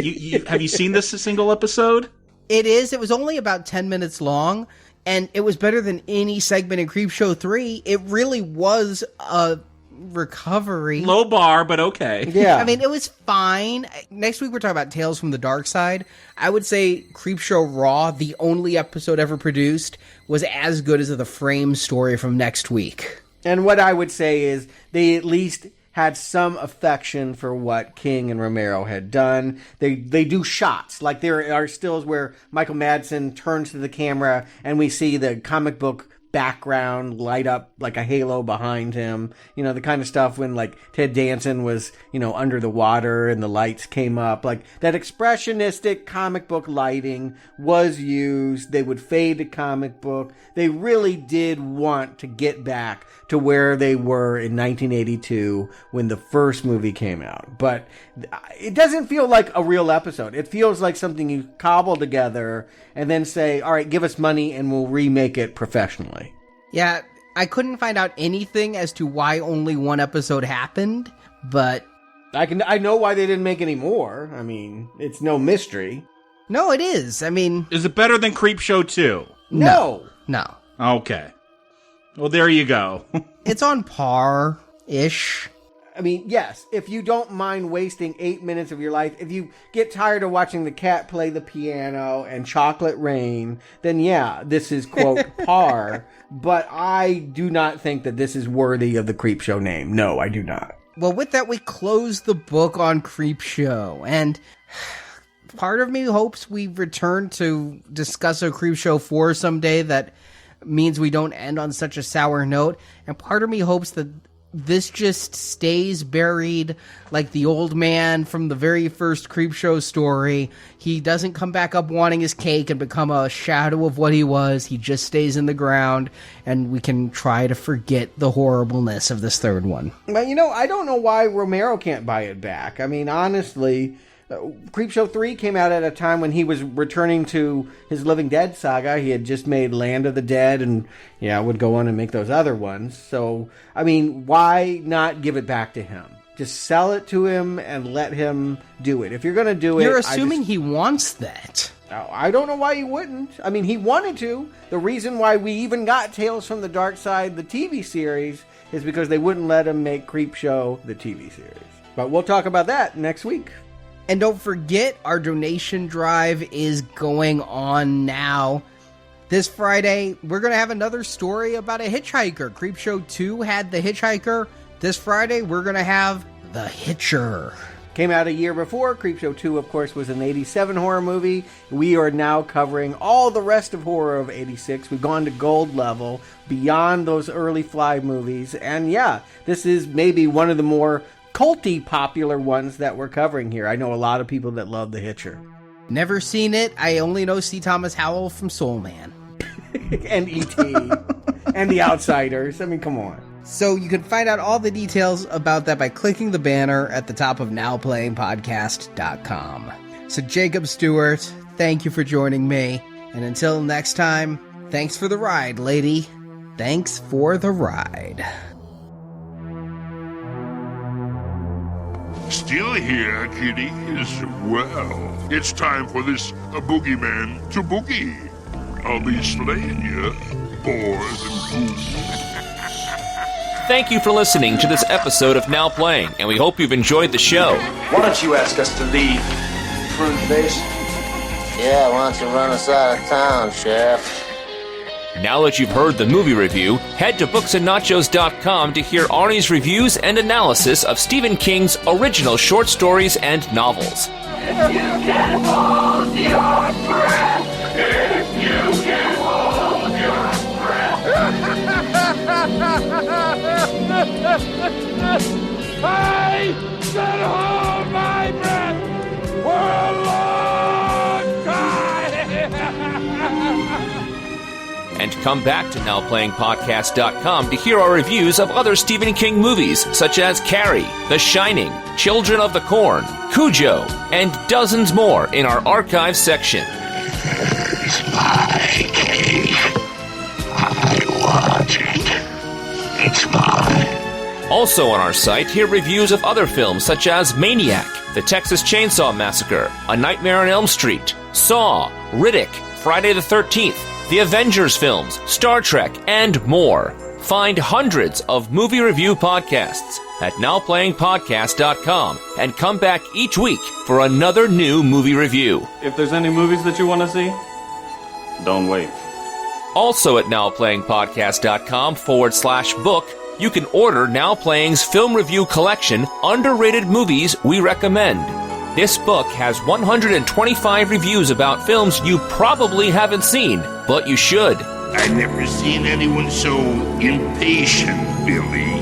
Have you seen this single episode? It is. It was only about 10 minutes long, and it was better than any segment in Creepshow 3. It really was a recovery. Low bar, but okay. Yeah. I mean, it was fine. Next week, we're talking about Tales from the Dark Side. I would say Creepshow Raw, the only episode ever produced, was as good as the Frame story from next week. And what I would say is they at least had some affection for what King and Romero had done. They do shots. Like there are stills where Michael Madsen turns to the camera and we see the comic book background light up like a halo behind him. You know, the kind of stuff when like Ted Danson was, under the water and the lights came up. Like that expressionistic comic book lighting was used. They would fade to comic book. They really did want to get back to where they were in 1982 when the first movie came out. But it doesn't feel like a real episode. It feels like something you cobble together and then say, all right, give us money and we'll remake it professionally. Yeah, I couldn't find out anything as to why only one episode happened, but... I know why they didn't make any more. I mean, it's no mystery. No, it is. I mean... Is it better than Creepshow 2? No. Okay. Well, there you go. It's on par-ish. I mean, yes, if you don't mind wasting 8 minutes of your life, if you get tired of watching the cat play the piano and Chocolate Rain, then yeah, this is, quote, par. But I do not think that this is worthy of the Creepshow name. No, I do not. Well, with that, we close the book on Creepshow, and part of me hopes we return to discuss a Creepshow 4 someday that means we don't end on such a sour note, and part of me hopes that this just stays buried like the old man from the very first Creepshow story. He doesn't come back up wanting his cake and become a shadow of what he was. He just stays in the ground, and we can try to forget the horribleness of this third one. But, I don't know why Romero can't buy it back. I mean, honestly... Creepshow 3 came out at a time when he was returning to his Living Dead saga. He had just made Land of the Dead and, would go on and make those other ones. So, I mean, why not give it back to him? Just sell it to him and let him do it. If you're going to do it... You're assuming he wants that. I don't know why he wouldn't. I mean, he wanted to. The reason why we even got Tales from the Dark Side, the TV series, is because they wouldn't let him make Creepshow, the TV series. But we'll talk about that next week. And don't forget, our donation drive is going on now. This Friday, we're going to have another story about a hitchhiker. Creepshow 2 had the hitchhiker. This Friday, we're going to have the Hitcher. Came out a year before. Creepshow 2, of course, was an 87 horror movie. We are now covering all the rest of horror of 86. We've gone to gold level, beyond those early Fly movies. And yeah, this is maybe one of the more culty popular ones that we're covering here. I know a lot of people that love The Hitcher. Never seen it. I only know C. Thomas Howell from Soul Man. And E.T. and The Outsiders. I mean, come on. So you can find out all the details about that by clicking the banner at the top of nowplayingpodcast.com. So Jakob, Stuart, thank you for joining me. And until next time, thanks for the ride, lady. Thanks for the ride. Still here, kiddies? Well, it's time for this boogeyman to boogie. I'll be slaying you, boys and ghouls. Thank you for listening to this episode of Now Playing, and we hope you've enjoyed the show. Why don't you ask us to leave, prune face? Yeah, why don't you run us out of town, Sheriff? Now that you've heard the movie review, head to booksandnachos.com to hear Arnie's reviews and analysis of Stephen King's original short stories and novels. If you can hold your breath, I can hold my breath for a long time. And come back to NowPlayingPodcast.com to hear our reviews of other Stephen King movies, such as Carrie, The Shining, Children of the Corn, Cujo, and dozens more in our archive section. It's my cave. I want it. It's mine. Also on our site, hear reviews of other films such as Maniac, The Texas Chainsaw Massacre, A Nightmare on Elm Street, Saw, Riddick, Friday the 13th, the Avengers films, Star Trek, and more. Find hundreds of movie review podcasts at NowPlayingPodcast.com and come back each week for another new movie review. If there's any movies that you want to see, don't wait. Also at NowPlayingPodcast.com/book, you can order Now Playing's film review collection, Underrated Movies We Recommend. This book has 125 reviews about films you probably haven't seen, but you should. I've never seen anyone so impatient, Billy,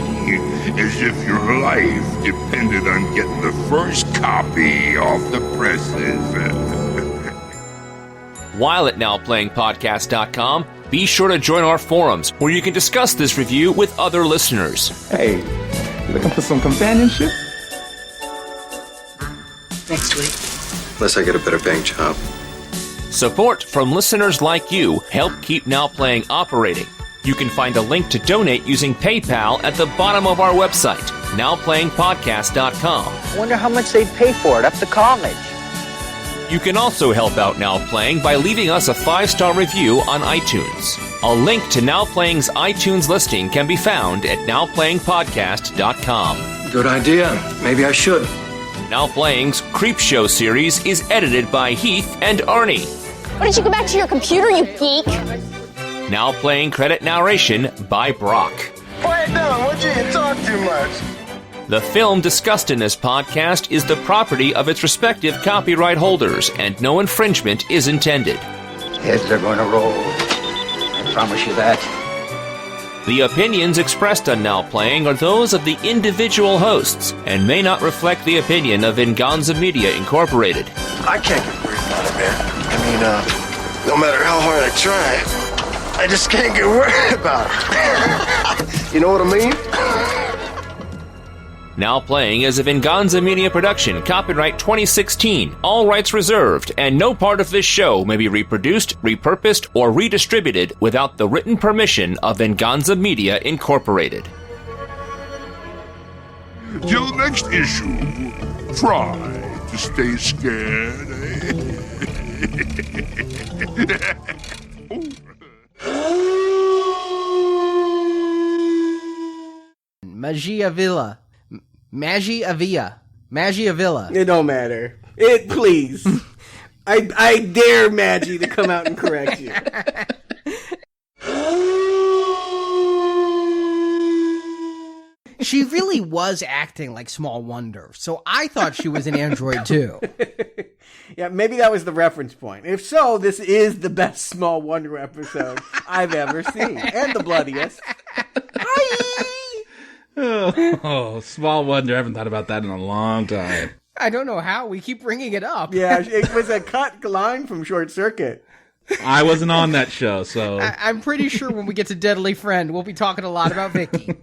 as if your life depended on getting the first copy off the presses. While at NowPlayingPodcast.com, be sure to join our forums where you can discuss this review with other listeners. Hey, looking for some companionship? Next week. Unless I get a better paying job. Support from listeners like you help keep Now Playing operating. You can find a link to donate using PayPal at the bottom of our website, NowPlayingPodcast.com. Wonder how much they'd pay for it up to college. You can also help out Now Playing by leaving us a 5-star review on iTunes. A link to Now Playing's iTunes listing can be found at NowPlayingPodcast.com. Good idea. Maybe I should. Now Playing's Creepshow series is edited by Heath and Arnie. Why don't you go back to your computer, you geek? Now Playing credit narration by Brock. Quiet down, would you? You talk too much. The film discussed in this podcast is the property of its respective copyright holders, and no infringement is intended. Heads are going to roll. I promise you that. The opinions expressed on Now Playing are those of the individual hosts and may not reflect the opinion of Venganza Media Incorporated. I can't get worried about it, man. I mean, no matter how hard I try, I just can't get worried about it. You know what I mean? Now Playing is a Venganza Media production, copyright 2016, all rights reserved, and no part of this show may be reproduced, repurposed, or redistributed without the written permission of Venganza Media Incorporated. Till next issue, try to stay scared, Magia Villa. It don't matter. Please. I dare Maggie to come out and correct you. She really was acting like Small Wonder, so I thought she was an android too. Yeah, maybe that was the reference point. If so, this is the best Small Wonder episode I've ever seen. And the bloodiest. Oh, Small Wonder. I haven't thought about that in a long time. I don't know how. We keep bringing it up. Yeah, it was a cut line from Short Circuit. I wasn't on that show, so... I'm pretty sure when we get to Deadly Friend, we'll be talking a lot about Vicky.